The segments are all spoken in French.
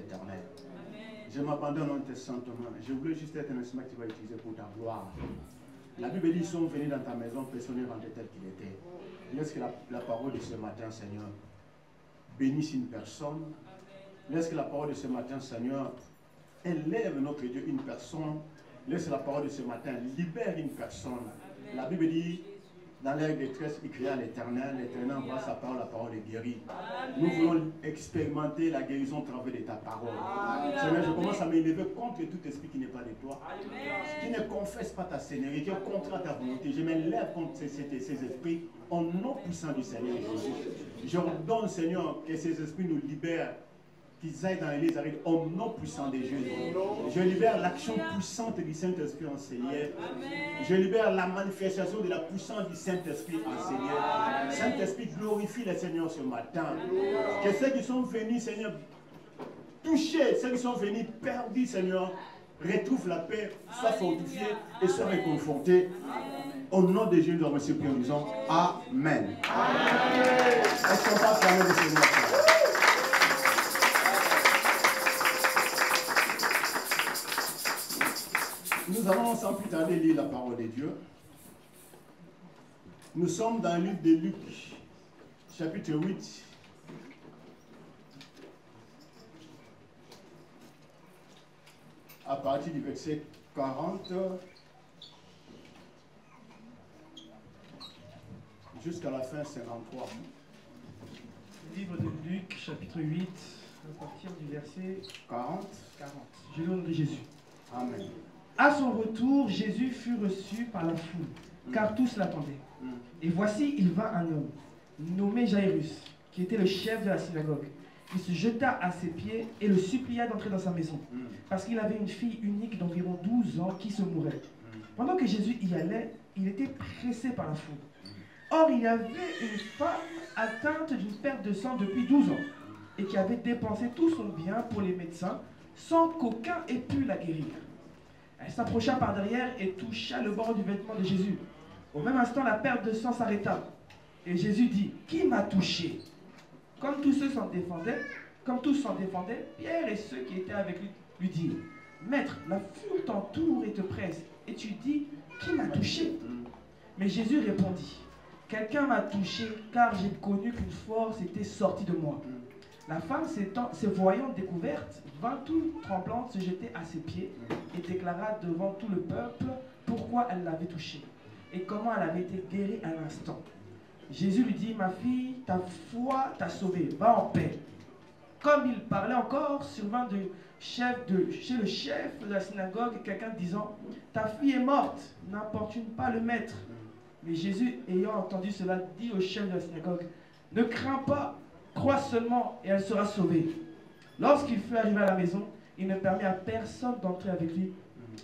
l'éternel. Je m'abandonne en tes saintes mains. Je voulais juste être un instrument que tu vas utiliser pour ta gloire. La Bible dit, ils sont venus dans ta maison, personne n'est rentré tel qu'il était. Laisse que la parole de ce matin, Seigneur, bénisse une personne. Laisse que la parole de ce matin, Seigneur, élève notre Dieu une personne. Laisse la parole de ce matin, libère une personne. La Bible dit, dans l'air de détresse, il cria à l'Éternel. L'Éternel envoie sa parole, la parole est guérie. Nous voulons expérimenter la guérison au travers de ta parole. Seigneur, je commence à m'élever contre tout esprit qui n'est pas de toi. Qui ne confesse pas ta Seigneurie, qui est contre ta volonté. Je m'élève contre ces esprits au nom puissant du Seigneur Jésus. Je ordonne, Seigneur, que ces esprits nous libèrent, qu'ils aillent dans l'église au nom puissant de Jésus. Je libère l'action puissante du Saint-Esprit en Seigneur. Je libère la manifestation de la puissance du Saint-Esprit en Seigneur. Saint-Esprit, glorifie le Seigneur ce matin. Que ceux qui sont venus, Seigneur, touchés, ceux qui sont venus perdus, Seigneur, retrouvent la paix, soient fortifiés et soient réconfortés. Au nom de Jésus, nous remercions et nous disons Amen. Est-ce qu'on peut acclamer le Seigneur? Nous allons sans plus tarder lire la parole de Dieu. Nous sommes dans le livre de Luc, chapitre 8. À partir du verset 40 jusqu'à la fin 53. Livre de Luc, chapitre 8, à partir du verset 40. Je lis au nom de Jésus. Amen. À son retour, Jésus fut reçu par la foule, car tous l'attendaient. Et voici, il vint un homme, nommé Jairus, qui était le chef de la synagogue. Il se jeta à ses pieds et le supplia d'entrer dans sa maison, parce qu'il avait une fille unique d'environ 12 ans qui se mourait. Pendant que Jésus y allait, il était pressé par la foule. Or, il y avait une femme atteinte d'une perte de sang depuis 12 ans, et qui avait dépensé tout son bien pour les médecins, sans qu'aucun ait pu la guérir. Elle s'approcha par derrière et toucha le bord du vêtement de Jésus. Au même instant, la perte de sang s'arrêta. Et Jésus dit, « Qui m'a touché ?» Comme tous s'en défendaient, Pierre et ceux qui étaient avec lui dirent, « Maître, la foule t'entoure et te presse, et tu dis, qui m'a touché ?» Mais Jésus répondit, « Quelqu'un m'a touché, car j'ai connu qu'une force était sortie de moi. » La femme, se voyant découverte, vint toute tremblante se jeter à ses pieds et déclara devant tout le peuple pourquoi elle l'avait touché et comment elle avait été guérie à l'instant. Jésus lui dit, « Ma fille, ta foi t'a sauvée, va en paix. » Comme il parlait encore, survint chez le chef de la synagogue quelqu'un disant, « Ta fille est morte, n'importune pas le maître. » Mais Jésus, ayant entendu cela, dit au chef de la synagogue, « Ne crains pas, crois seulement et elle sera sauvée. » Lorsqu'il fut arrivé à la maison, il ne permit à personne d'entrer avec lui,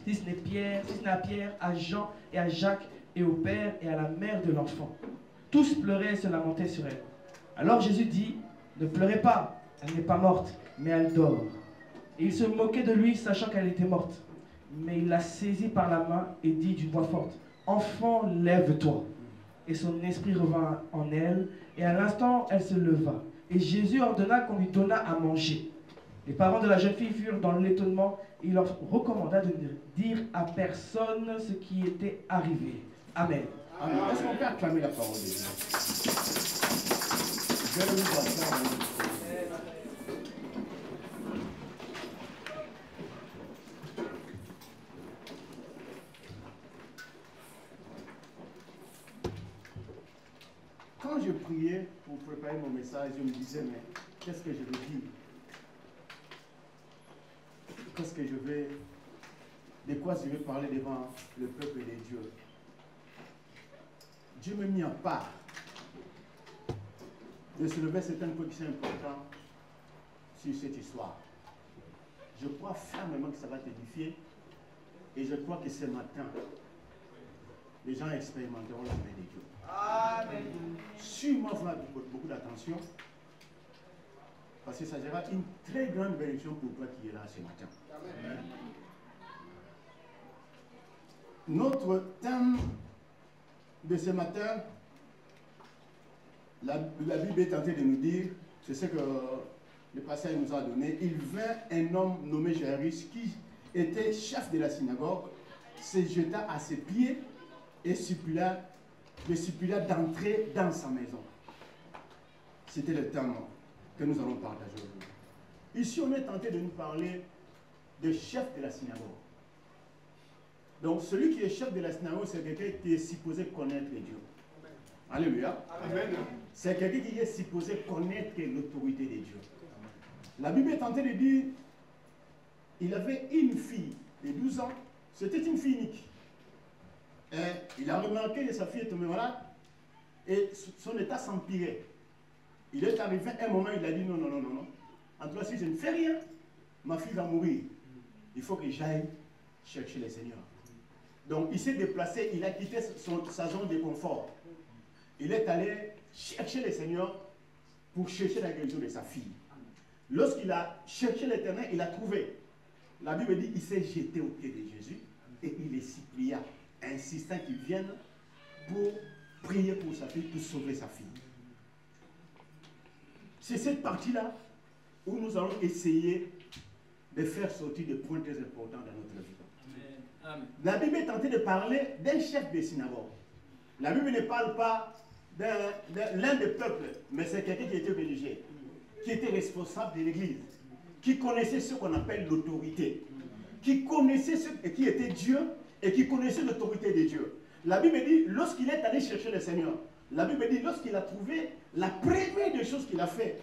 si ce n'est à Pierre, à Jean et à Jacques, et au père et à la mère de l'enfant. Tous pleuraient et se lamentaient sur elle. Alors Jésus dit, « Ne pleurez pas, elle n'est pas morte, mais elle dort. » Et il se moquait de lui, sachant qu'elle était morte. Mais il la saisit par la main et dit d'une voix forte, « Enfant, lève-toi. » Et son esprit revint en elle, et à l'instant, elle se leva. Et Jésus ordonna qu'on lui donnât à manger. Les parents de la jeune fille furent dans l'étonnement, et il leur recommanda de ne dire à personne ce qui était arrivé. Amen. Amen. Est-ce qu'on peut acclamer la parole de Dieu? Je vais nous voir. Quand je priais pour préparer mon message, je me disais, mais qu'est-ce que je veux dire? Qu'est-ce que je vais... De quoi je vais parler devant le peuple de Dieu? Dieu me mit en part de soulever certains points qui sont importants sur cette histoire. Je crois fermement que ça va t'édifier et je crois que ce matin, les gens expérimenteront la main de Dieu. Amen. Suis-moi avec beaucoup d'attention parce que ça sera une très grande bénédiction pour toi qui es là ce matin. Amen. Notre thème de ce matin, la Bible est tentée de nous dire, c'est ce que le pasteur nous a donné, il vint un homme nommé Jairus qui était chef de la synagogue, se jeta à ses pieds et le supplia d'entrer dans sa maison. C'était le thème que nous allons partager aujourd'hui. Ici, on est tenté de nous parler de chef de la synagogue. Donc, celui qui est chef de la synagogue, c'est quelqu'un qui est supposé connaître Dieu. Alléluia. C'est quelqu'un qui est supposé connaître l'autorité de Dieu. La Bible est tentée de dire, il avait une fille de 12 ans, c'était une fille unique. Et il a remarqué que sa fille est tombée malade et son état s'empirait. Il est arrivé à un moment, il a dit non, non, non, non, non. En tout cas, si je ne fais rien, ma fille va mourir. Il faut que j'aille chercher le Seigneur. Donc il s'est déplacé, il a quitté sa zone de confort. Il est allé chercher le Seigneur pour chercher la guérison de sa fille. Lorsqu'il a cherché l'Éternel, il a trouvé. La Bible dit qu'il s'est jeté aux pieds de Jésus et il les supplia, insistant qu'il vienne pour prier pour sa fille, pour sauver sa fille. C'est cette partie-là où nous allons essayer de faire sortir des points très importants dans notre vie. Amen. La Bible est tentée de parler d'un chef de synagogue. La Bible ne parle pas de l'un des peuples, mais c'est quelqu'un qui était religieux, qui était responsable de l'église, qui connaissait ce qu'on appelle l'autorité, qui connaissait ce qui était Dieu et qui connaissait l'autorité de Dieu. La Bible dit, lorsqu'il est allé chercher le Seigneur, la Bible dit, lorsqu'il a trouvé, la première des choses qu'il a fait,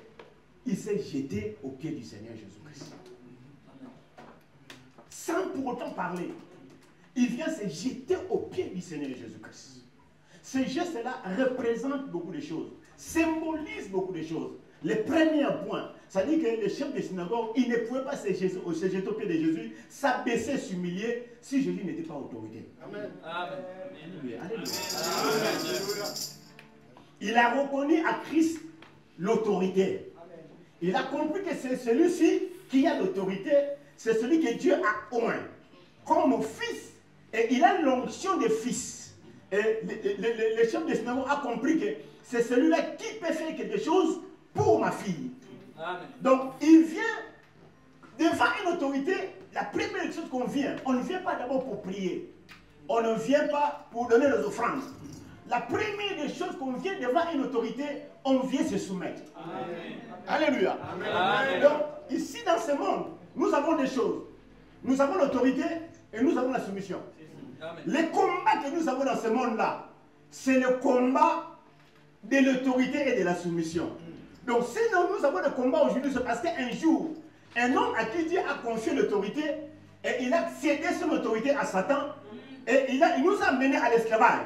il s'est jeté aux pieds du Seigneur Jésus-Christ. Sans pour autant parler, il vient se jeter aux pieds du Seigneur Jésus-Christ. Ce geste-là représente beaucoup de choses, symbolise beaucoup de choses. Le premier point, ça dit que le chef de synagogue, il ne pouvait pas se jeter aux pieds de Jésus, s'abaisser, s'humilier, si Jésus n'était pas autorité. Amen. Amen. Alléluia. Il a reconnu à Christ l'autorité. Il a compris que c'est celui-ci qui a l'autorité, c'est celui que Dieu a oint comme fils. Et il a l'onction de fils. Et le chef de synagogue a compris que c'est celui-là qui peut faire quelque chose pour ma fille. Amen. Donc, il vient devant une autorité. La première chose qu'on vient, on ne vient pas d'abord pour prier. On ne vient pas pour donner les offrandes. La première des choses qu'on vient devant une autorité, on vient se soumettre. Amen. Alléluia. Amen. Donc, ici dans ce monde, nous avons des choses. Nous avons l'autorité et nous avons la soumission. Amen. Les combats que nous avons dans ce monde-là, c'est le combat de l'autorité et de la soumission. Donc, si nous avons des combats aujourd'hui, c'est parce qu'un jour, un homme à qui Dieu a confié l'autorité, et il a cédé son autorité à Satan, et il nous a menés à l'esclavage.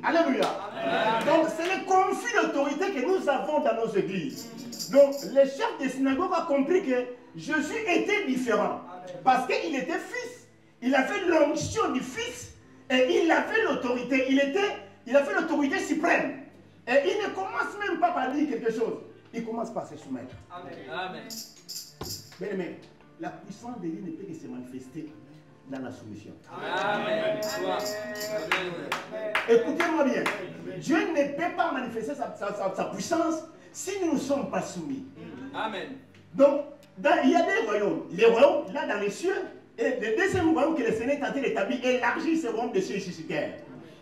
Alléluia. Amen. Donc, c'est le conflit d'autorité que nous avons dans nos églises. Donc, le chef des synagogues a compris que Jésus était différent. Parce qu'il était fils. Il avait l'onction du fils. Et il avait l'autorité. Il avait l'autorité suprême. Et il ne commence même pas par dire quelque chose. Il commence par se soumettre. Amen. Bien aimé, la puissance de Dieu ne peut que se manifester dans la soumission. Amen. Écoutez-moi bien. Dieu ne peut pas manifester sa puissance si nous ne sommes pas soumis. Amen. Donc, il y a des royaumes. Les royaumes, là, dans les cieux, et le deuxième royaume que le Seigneur est en train d'établir, élargit ce royaume de cieux ici sur terre.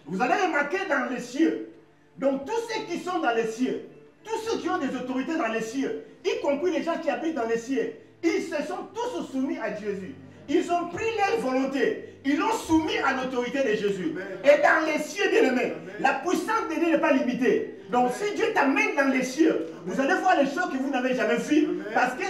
Vous allez remarquer dans les cieux. Donc, tous ceux qui sont dans les cieux, tous ceux qui ont des autorités dans les cieux, y compris les gens qui habitent dans les cieux, ils se sont tous soumis à Jésus. Ils ont pris leur volonté. Ils l'ont soumis à l'autorité de Jésus. Amen. Et dans les cieux, bien-aimés, la puissance de Dieu n'est pas limitée. Donc si Dieu t'amène dans les cieux, vous allez voir les choses que vous n'avez jamais vues. Parce que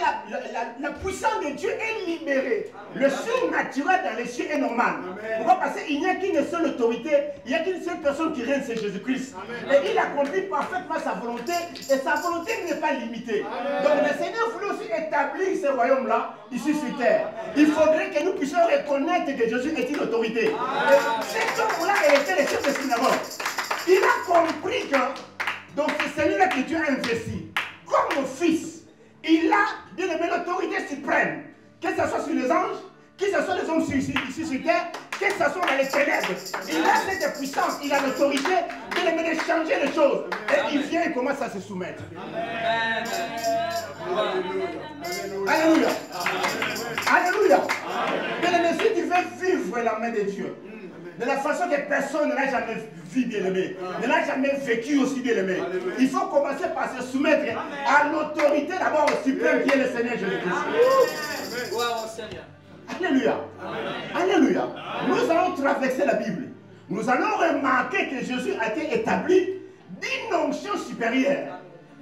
la puissance de Dieu est libérée. Amen. Le surnaturel dans les cieux est normal. Pourquoi? Parce qu'il n'y a qu'une seule autorité. Il n'y a qu'une seule personne qui règne, c'est Jésus-Christ. Et il accomplit parfaitement sa volonté. Et sa volonté n'est pas limitée. Amen. Donc le Seigneur voulait aussi établir ce royaume-là ici sur terre. Il faudrait que nous puissions reconnaître que Jésus est une autorité. Et cet homme-là était le chef de synagogue. Il a compris que donc c'est celui-là que Dieu a investi. Comme fils, il a bien aimé l'autorité suprême. Que ce soit sur les anges, que ce soit les hommes ici sur terre, que ce soit dans les ténèbres. Il a cette puissance, il a l'autorité bien aimé de changer les choses. Et il vient et commence à se soumettre. Amen. Alléluia. Alléluia. Bien-aimé, si tu veux vivre la main de Dieu, de la façon que personne ne l'a jamais vu, bien-aimé, ne l'a jamais vécu aussi, bien-aimé, il faut commencer par se soumettre à l'autorité d'abord suprême qui est le Seigneur Jésus-Christ. Alléluia. Alléluia. Nous allons traverser la Bible. Nous allons remarquer que Jésus a été établi d'une onction supérieure,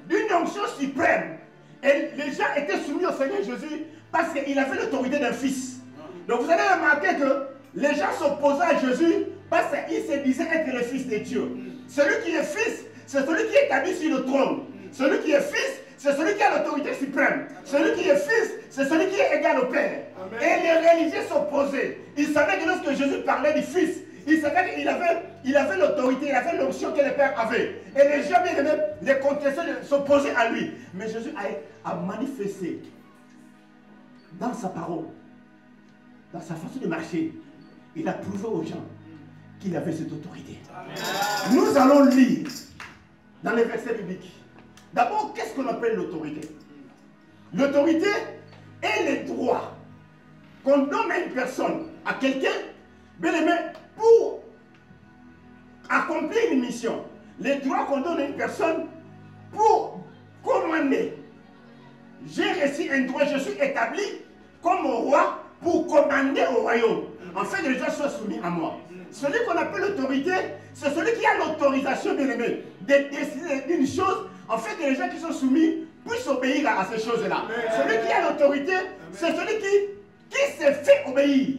d'une onction suprême. Et les gens étaient soumis au Seigneur Jésus parce qu'il avait l'autorité d'un fils. Donc vous allez remarquer que les gens s'opposaient à Jésus parce qu'il se disait être le fils de Dieu. Celui qui est fils, c'est celui qui est établi sur le trône. Celui qui est fils, c'est celui qui a l'autorité suprême. Celui qui est fils, c'est celui qui est égal au Père. Amen. Et les religieux s'opposaient. Ils savaient que lorsque Jésus parlait du fils, ils savaient qu'il avait l'autorité, il avait l'onction que le Père avait. Et les gens, les contestaient, s'opposaient à lui. Mais Jésus a manifesté dans sa parole, dans sa façon de marcher, il a prouvé aux gens qu'il avait cette autorité. Amen. Nous allons lire dans les versets bibliques. D'abord, qu'est-ce qu'on appelle l'autorité? L'autorité est les droits qu'on donne à une personne, à quelqu'un, bien aimé, pour accomplir une mission. Les droits qu'on donne à une personne pour commander. J'ai reçu un droit, je suis établi comme roi pour commander au royaume. En fait, les gens soient soumis à moi. Celui qu'on appelle l'autorité, c'est celui qui a l'autorisation, bien aimé, de décider d'une chose. En fait, les gens qui sont soumis puissent obéir à ces choses-là. Celui qui a l'autorité, c'est celui qui se fait obéir.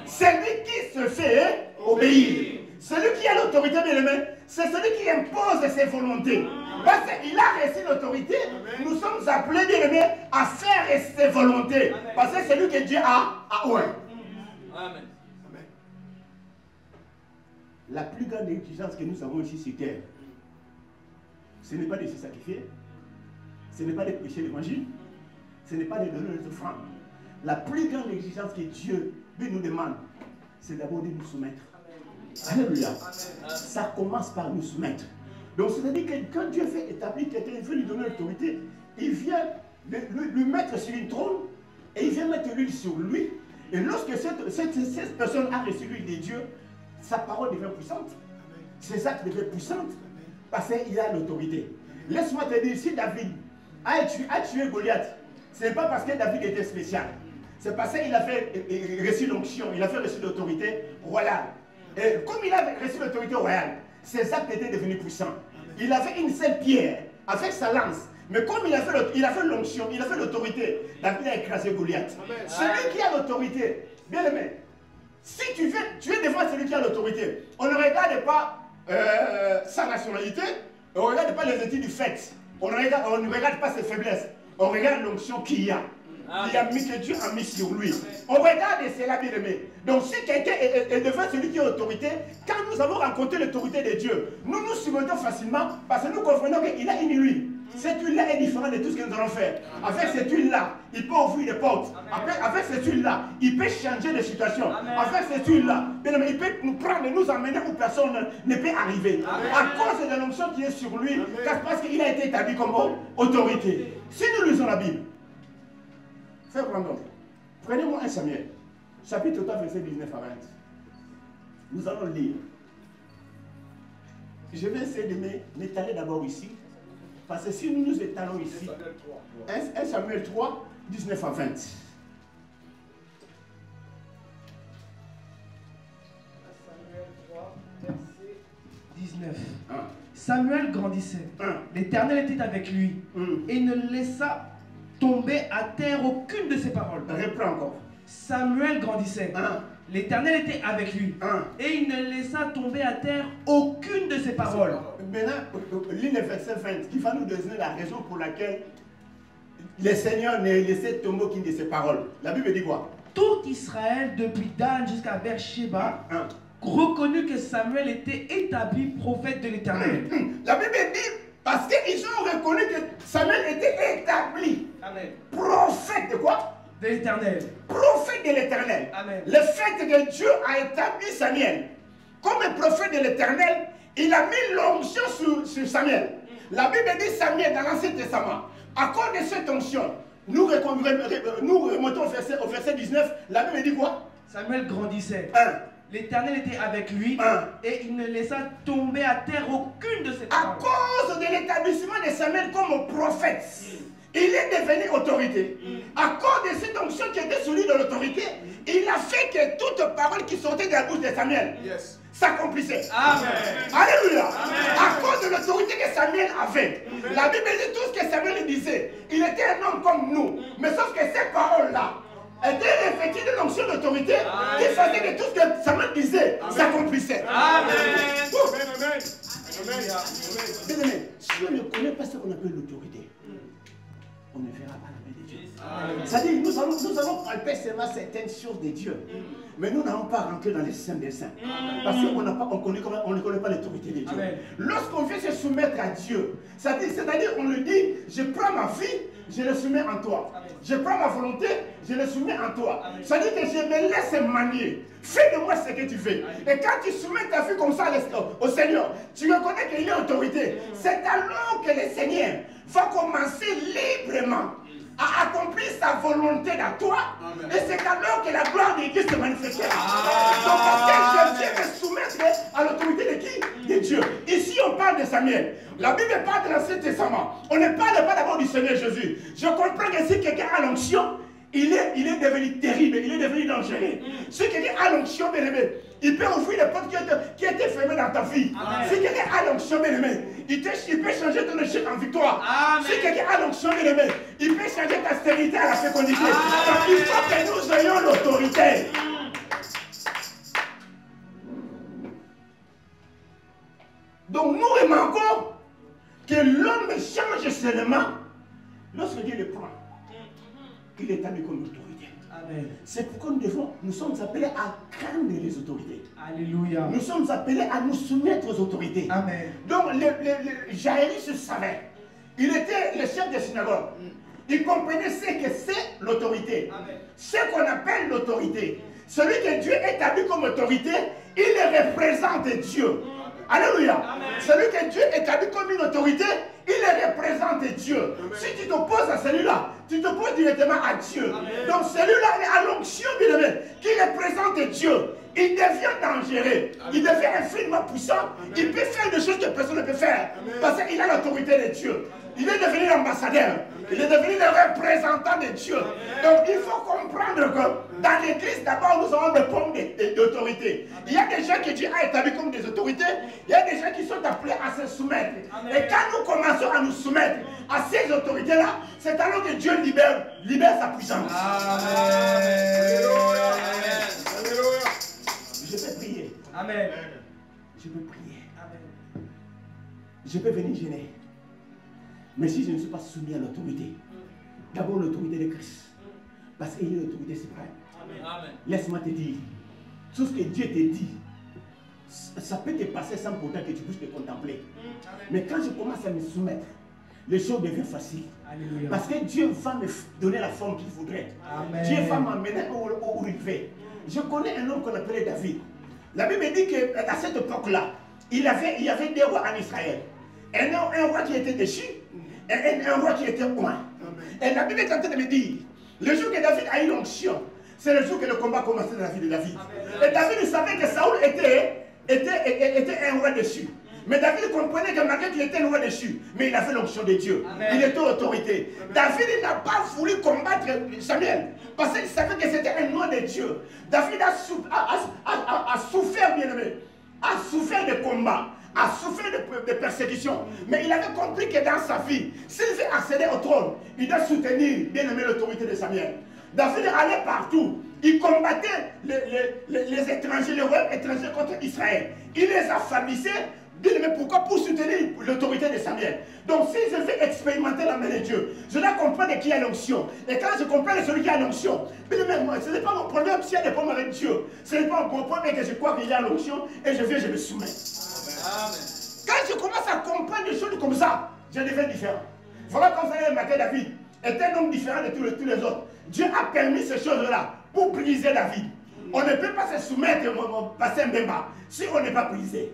Celui qui se fait obéir. Celui qui a l'autorité, bien aimé, c'est celui qui impose ses volontés. Parce qu'il a reçu l'autorité, nous sommes appelés, bien aimé, à faire ses volontés. Parce que c'est lui que Dieu a oint. Amen. La plus grande exigence que nous avons ici sur terre, ce n'est pas de se sacrifier, ce n'est pas de prêcher l'évangile, ce n'est pas de donner nos offrandes. La plus grande exigence que Dieu nous demande, c'est d'abord de nous soumettre. Alléluia. Ça commence par nous soumettre. Donc c'est-à-dire que quand Dieu fait établir quelqu'un, il veut lui donner l'autorité, il vient lui mettre sur une trône et il vient mettre l'huile sur lui. Et lorsque cette personne a reçu l'huile de Dieu, sa parole devient puissante. Ses actes deviennent puissants parce qu'il a l'autorité. Laisse-moi te dire, si David a tué Goliath, ce n'est pas parce que David était spécial. C'est parce qu'il a reçu l'onction, il a fait reçu l'autorité royale. Et comme il a reçu l'autorité royale, ses actes étaient devenus puissants. Il avait une seule pierre avec sa lance. Mais comme il a fait l'onction, il a fait l'autorité, David a écrasé Goliath. Celui qui a l'autorité, bien aimé, si tu es devant celui qui a l'autorité, on ne regarde pas sa nationalité, on ne regarde pas les études du fait, on ne regarde pas ses faiblesses, on regarde l'onction qu'il y a. Que Dieu a mis sur lui. On regarde cela, bien aimé. Donc si quelqu'un est devant celui qui a l'autorité, quand nous avons rencontré l'autorité de Dieu, nous nous soumettons facilement parce que nous comprenons qu'il a une huile. Cette huile-là est différente de tout ce que nous allons faire. Avec cette huile-là, il peut ouvrir des portes. Avec cette huile-là, il peut changer de situation. Avec cette huile-là, il peut nous prendre et nous emmener où personne ne peut arriver. À cause de l'onction qui est sur lui, parce qu'il a été établi comme autorité. Si nous lisons la Bible, frère Brandon, prenez-moi 1 Samuel, chapitre 3, verset 19 à 20. Nous allons lire. Je vais essayer de m'étaler d'abord ici. Parce que si nous nous étalons ici, 1 Samuel 3, 19 à 20. Samuel 3, verset 19. Samuel grandissait. L'Éternel était avec lui et ne laissa tomber à terre aucune de ses paroles. Reprends encore. Samuel grandissait. L'Éternel était avec lui et il ne laissa tomber à terre aucune de ses paroles. Maintenant, lis le verset 20 qui va nous donner la raison pour laquelle le Seigneur n'a laissé tomber aucune de ses paroles. La Bible dit quoi? Tout Israël, depuis Dan jusqu'à Beersheba, reconnut que Samuel était établi prophète de l'Éternel. La Bible dit parce qu'ils ont reconnu que Samuel était établi. Amen. Prophète de quoi? De l'Éternel. Prophète de l'Éternel. Le fait que Dieu a établi Samuel comme un prophète de l'Éternel, il a mis l'onction sur Samuel. La Bible dit Samuel dans l'Ancien Testament. À cause de cette onction, nous remontons au verset 19. La Bible dit quoi? Samuel grandissait. 1. L'Éternel était avec lui et il ne laissa tomber à terre aucune de ses paroles. À cause de l'établissement de Samuel comme prophète, il est devenu autorité. À cause de cette onction qui était sur lui de l'autorité, il a fait que toute parole qui sortait de la bouche de Samuel s'accomplissait. Amen. Alléluia. Amen. À cause de l'autorité que Samuel avait, la Bible dit tout ce que Samuel disait. Il était un homme comme nous, mais sauf que ces paroles-là était revêtu de l'onction d'autorité qui faisait que tout ce que Samuel disait s'accomplissait. Amen. Bien aimé, si on ne connaît pas ce qu'on appelle l'autorité, on ne verra pas la main de Dieu. C'est-à-dire, nous allons palper seulement certaines choses de Dieu, mais nous n'allons pas rentrer dans les saints des saints. Parce qu'on ne connaît pas l'autorité de Dieu. Lorsqu'on vient se soumettre à Dieu, c'est-à-dire on lui dit, je prends ma vie, je le soumets en toi. Je prends ma volonté, je le soumets en toi. C'est-à-dire que je me laisse manier. Fais de moi ce que tu veux. Et quand tu soumets ta vie comme ça au Seigneur, tu reconnais qu'il y a autorité. C'est alors que le Seigneur va commencer librement à accomplir sa volonté dans toi. Amen. Et c'est alors que la gloire de Dieu se manifestera. Donc parce que je viens me soumettre à l'autorité de qui? De Dieu. Ici on parle de Samuel. La Bible parle de l'Ancien Testament. On ne parle pas d'abord du Seigneur Jésus. Je comprends que si quelqu'un a l'onction, il est devenu terrible, il est devenu dangereux. Si quelqu'un a l'onction, bien aimé, il peut ouvrir les portes qui étaient fermées dans ta vie. Amen. Si quelqu'un a l'onction, bien aimé, il peut changer ton échec en victoire. Amen. Si quelqu'un a l'onction, bien aimé, il peut changer ta stérilité à la fécondité. Donc il faut que nous ayons l'autorité. Donc nous remarquons que l'homme change seulement lorsque Dieu le prend. Il est établi comme autorité. C'est pourquoi nous sommes appelés à craindre les autorités. Alléluia. Nous sommes appelés à nous soumettre aux autorités. Amen. Donc Jairus savait. Il était le chef de synagogue. Il comprenait ce que c'est l'autorité. Ce qu'on appelle l'autorité. Celui que Dieu établit comme autorité, il représente Dieu. Alléluia. Celui que Dieu établit comme une autorité, il représente Dieu. Amen. Si tu t'opposes à celui-là, tu t'opposes directement à Dieu. Amen. Donc celui-là est à l'onction, bien aimé, qui représente Dieu. Il devient dangereux. Amen. Il devient infiniment puissant. Amen. Il peut faire des choses que personne ne peut faire. Amen. Parce qu'il a l'autorité de Dieu. Il est devenu l'ambassadeur. Il est devenu le représentant de Dieu. Amen. Donc il faut comprendre que dans l'église, d'abord, nous avons des formes d'autorité. Il y a des gens que Dieu a établis comme des autorités. Il y a des gens qui sont appelés à se soumettre. Amen. Et quand nous commençons à nous soumettre à ces autorités-là, c'est alors que Dieu libère sa puissance. Amen. Alléluia. Je peux prier. Amen. Je peux prier. Amen. Je peux venir gêner. Mais si je ne suis pas soumis à l'autorité, d'abord l'autorité de Christ, parce qu'il y a l'autorité suprême. Laisse-moi te dire, tout ce que Dieu te dit, ça peut te passer sans pourtant que tu puisses te contempler. Mais quand je commence à me soumettre, les choses deviennent faciles. Alléluia. Parce que Dieu va me donner la forme qu'il voudrait. Amen. Dieu va m'amener où il veut. Je connais un homme qu'on appelait David. La Bible dit qu'à cette époque-là, il y avait des rois en Israël. Un roi qui était déchu et un roi qui était loin. Et la Bible est en train de me dire, le jour que David a eu l'onction, c'est le jour que le combat a commencé dans la vie de David. Amen. Et David savait que Saoul était un roi déchu. Mais David comprenait que malgré qu'il était un roi déchu, mais il avait l'onction de Dieu. Amen. Il était autorité. Amen. David n'a pas voulu combattre Samuel parce qu'il savait que c'était un roi de Dieu. David a souffert, bien aimé, a souffert de combats, a souffert de persécutions. Mais il avait compris que dans sa vie, s'il veut accéder au trône, il doit soutenir, bien aimé, l'autorité de Samuel. David allait partout. Il combattait les étrangers, les rois étrangers contre Israël. Il les affamissait. Bien aimé, pourquoi? Pour soutenir l'autorité de Samuel. Donc si je veux expérimenter la main de Dieu, je dois comprendre qui a l'onction. Et quand je comprends celui qui a l'onction, bien aimé, ce n'est pas mon problème s'il y a des problèmes avec Dieu. Ce n'est pas mon problème que je crois qu'il y a l'onction et je viens, je me soumets. Amen. Quand je commence à comprendre des choses comme ça, je deviens différent. Voilà comme ça, le matin, David est un homme différent de tous les autres. Dieu a permis ces choses-là pour briser David. On ne peut pas se soumettre, passer un débat, si on n'est pas brisé.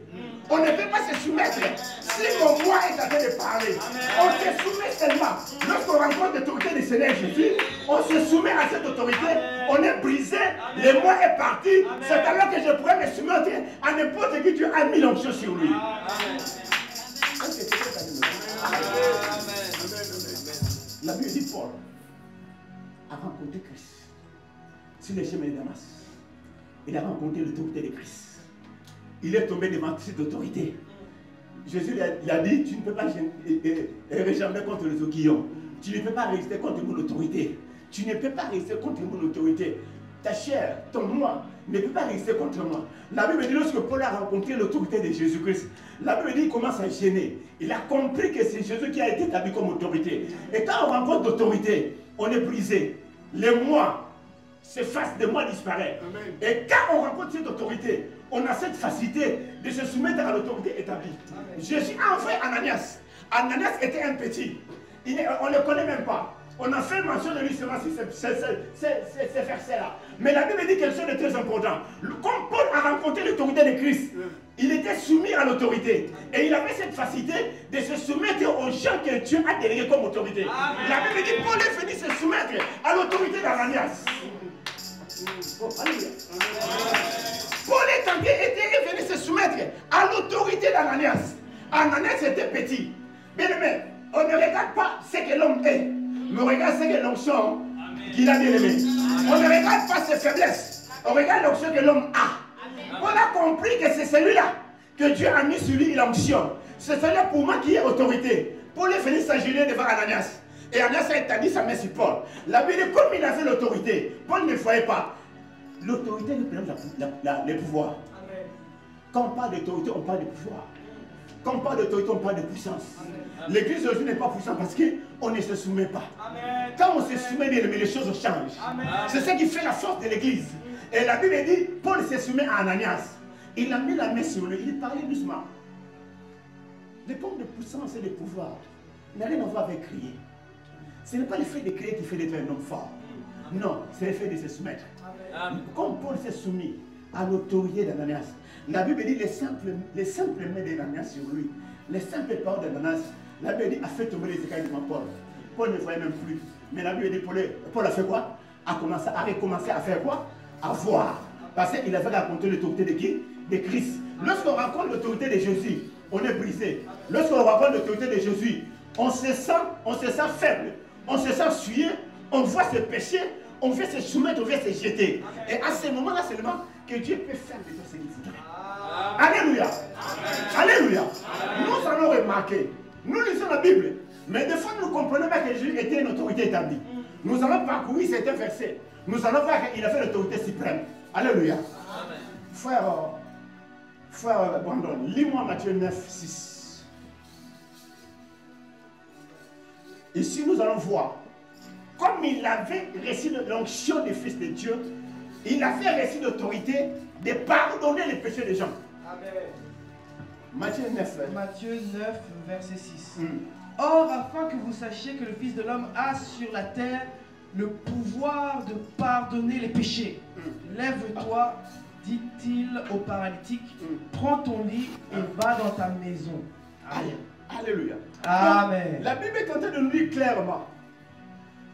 On ne peut pas se soumettre si mon moi est en train de parler. On se soumet seulement. Lorsqu'on rencontre l'autorité du Seigneur Jésus, on se soumet à cette autorité. On est brisé. Le moi est parti. C'est alors que je pourrais me soumettre à n'importe qui. Dieu a mis l'onction sur lui. La Bible dit Paul a rencontré Christ sur les chemins de Damas. Il a rencontré l'autorité de Christ. Il est tombé devant cette autorité. Jésus il a dit, tu ne peux pas réjamber contre les aiguillons. Tu ne peux pas résister contre mon autorité. Tu ne peux pas résister contre mon autorité. Ta chair, ton moi, ne peut pas résister contre moi. La Bible dit, lorsque Paul a rencontré l'autorité de Jésus-Christ, la Bible dit, il commence à gêner. Il a compris que c'est Jésus qui a été établi comme autorité. Et quand on rencontre l'autorité, on est brisé. Les moi s'effacent, des moi disparaissent. Et quand on rencontre cette autorité, on a cette facilité de se soumettre à l'autorité établie. Jésus a envoyé Ananias. Ananias était un petit. On ne le connaît même pas. On a fait mention de lui seulement sur ces versets-là. Mais la Bible dit quelque chose de très important. Comme Paul a rencontré l'autorité de Christ, il était soumis à l'autorité. Et il avait cette facilité de se soumettre aux gens que Dieu a délégués comme autorité. La Bible dit Paul est venu se soumettre à l'autorité d'Ananias. Oh, alléluia. Paul est venu se soumettre à l'autorité d'Ananias. Ananias était petit. Bien aimé, on ne regarde pas ce que l'homme est, mais on regarde ce que l'onction qu'il a bien aimé. On ne regarde pas ses faiblesses, on regarde l'onction que l'homme a. Paul a compris que c'est celui-là que Dieu a mis sur lui l'onction. C'est celui-là pour moi qui est autorité. Paul est venu s'agenouiller devant Ananias. Et Ananias a établi sa main sur Paul. La Bible dit, comme il avait l'autorité, Paul ne voyait pas. L'autorité représente le pouvoir. Quand on parle d'autorité, on parle de pouvoir. Quand on parle d'autorité, on parle de puissance. L'église aujourd'hui n'est pas puissante parce qu'on ne se soumet pas. Amen. Quand on se soumet, les choses changent. C'est ce qui fait la force de l'église. Et la Bible dit, Paul se soumet à Ananias. Il a mis la main sur lui, il parlait doucement. Les pommes de puissance et de pouvoir n'a rien à voir avec crier. Ce n'est pas le fait de crier qui fait d'être un homme fort. Non, c'est le fait de se soumettre. Comme Paul s'est soumis à l'autorité d'Ananias, la Bible dit les simples mains d'Ananias sur lui, les simples paroles d'Ananias, la Bible dit a fait tomber les écailles devant Paul. Paul ne voyait même plus. Mais la Bible dit Paul a fait quoi? A recommencé à faire quoi? À voir. Parce qu'il avait rencontré l'autorité de qui? De Christ. Lorsqu'on rencontre l'autorité de Jésus, on est brisé. Lorsqu'on rencontre l'autorité de Jésus, on se sent faible, on se sent souillé, on voit ses péchés, on veut se soumettre, on veut se jeter. Et à ce moment-là seulement, que Dieu peut faire de toi ce qu'il voudrait. Alléluia. Alléluia. Nous allons remarquer, nous lisons la Bible, mais des fois nous ne comprenons pas que Jésus était une autorité établie. Nous allons parcourir certains versets. Nous allons voir qu'il a fait l'autorité suprême. Alléluia. Frère Brandon, lis-moi Matthieu 9, 6. Ici nous allons voir, comme il avait reçu l'onction du Fils de Dieu, il a fait reçu l'autorité de pardonner les péchés des gens. Amen. Matthieu 9. Matthieu 9, verset 6. Or, afin que vous sachiez que le Fils de l'homme a sur la terre le pouvoir de pardonner les péchés. Lève-toi, dit-il au paralytique, prends ton lit et va dans ta maison. Amen. Alléluia. Amen. Donc, la Bible est en train de nous dire clairement,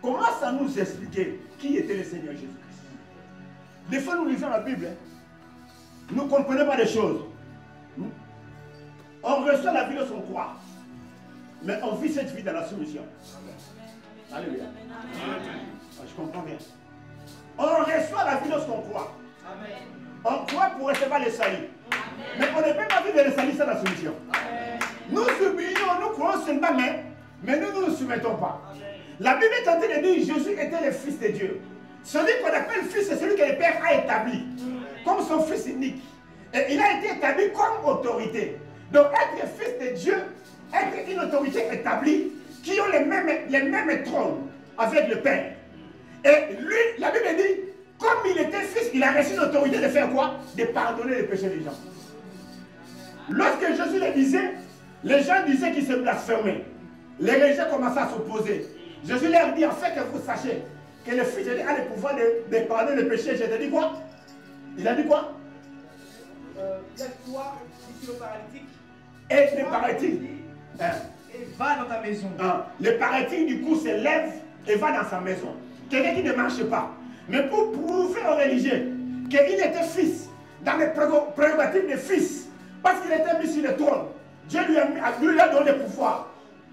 commence à nous expliquer qui était le Seigneur Jésus-Christ. Des fois, nous lisons la Bible, nous ne comprenons pas les choses. On reçoit la vie de son croix, mais on vit cette vie dans la soumission. Alléluia. Je comprends bien. On reçoit la vie de son croix. On croit pour recevoir le salut. Mais on ne peut pas vivre le salut sans la soumission. Nous oublions, nous croyons seulement, mais nous ne nous soumettons pas. La Bible est en train de dire que Jésus était le Fils de Dieu. Celui qu'on appelle Fils, c'est celui que le Père a établi comme son Fils unique. Et il a été établi comme autorité. Donc être Fils de Dieu, être une autorité établie, qui ont les mêmes trônes avec le Père. Et lui, la Bible dit, comme il était Fils, il a reçu l'autorité de faire quoi? De pardonner les péchés des gens. Lorsque Jésus le disait, les gens disaient qu'il se blasphémait. Les religieux commençaient à s'opposer. Jésus leur dit, en fait, que vous sachiez que le Fils de Dieu a le pouvoir de pardonner les péchés. Je te dis quoi? Il a dit quoi? Lève-toi, dit-il au paralytique. Et le paralytique, va dans ta maison. Le paralytique du coup se lève et va dans sa maison. Quelqu'un qui ne marche pas. Mais pour prouver aux religieux qu'il était fils, dans les prérogatives de fils, parce qu'il était mis sur le trône, Dieu lui a donné le pouvoir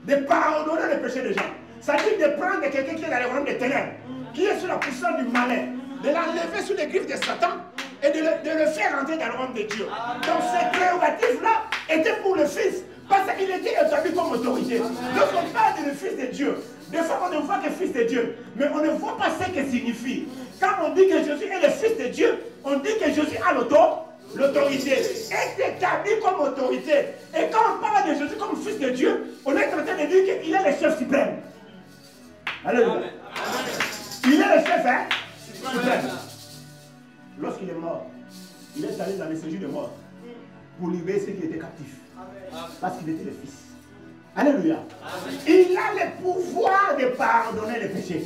de pardonner les péchés des gens. Ça dit de prendre quelqu'un qui est dans le royaume des ténèbres, qui est sous la puissance du malin, de l'enlever sous les griffes de Satan et de le faire entrer dans le royaume de Dieu. Donc ces prérogatives-là étaient pour le fils, parce qu'il était établi comme autorité. Lorsqu'on parle de le fils de Dieu, des fois on ne voit que fils de Dieu, mais on ne voit pas ce que signifie. Quand on dit que Jésus est le fils de Dieu, on dit que Jésus a l'autorité, est établi comme autorité. Et quand on parle de Jésus comme fils de Dieu, on est en train de dire qu'il est le chef suprême. Alléluia. Il est le chef suprême. Lorsqu'il est mort, il est allé dans les séjours de mort pour libérer ceux qui étaient captifs. Parce qu'il était le fils. Alléluia. Il a le pouvoir de pardonner les péchés.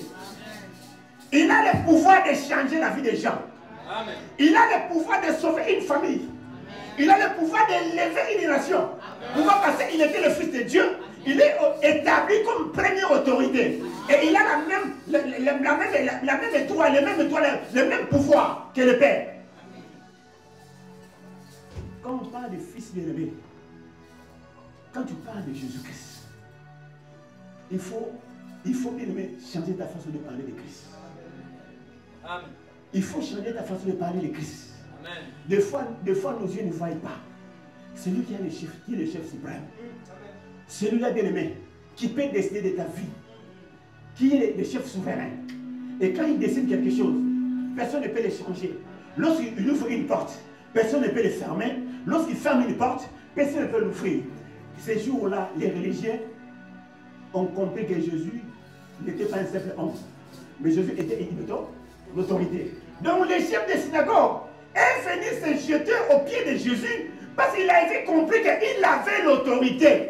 Il a le pouvoir de changer la vie des gens. Il a le pouvoir de sauver une famille. Il a le pouvoir de lever une nation. Pourquoi? Parce qu'il était le fils de Dieu. Il est établi comme première autorité. Et il a la même étoile, le même pouvoir que le Père. Quand on parle de fils bien-aimé, quand tu parles de Jésus-Christ, il faut bien-aimé, changer ta façon de parler de Christ. Amen. Il faut changer ta façon de parler de Christ. Amen. Des fois, nos yeux ne voient pas. C'est lui qui est le chef suprême. Celui-là, bien-aimé, qui peut décider de ta vie, qui est le chef souverain. Et quand il décide quelque chose, personne ne peut le changer. Lorsqu'il ouvre une porte, personne ne peut le fermer. Lorsqu'il ferme une porte, personne ne peut l'ouvrir. Ces jours-là, les religieux ont compris que Jésus n'était pas un simple homme, mais Jésus était une autorité. Donc les chefs des synagogues est venu se jeter aux pieds de Jésus parce qu'il avait compris qu'il avait l'autorité.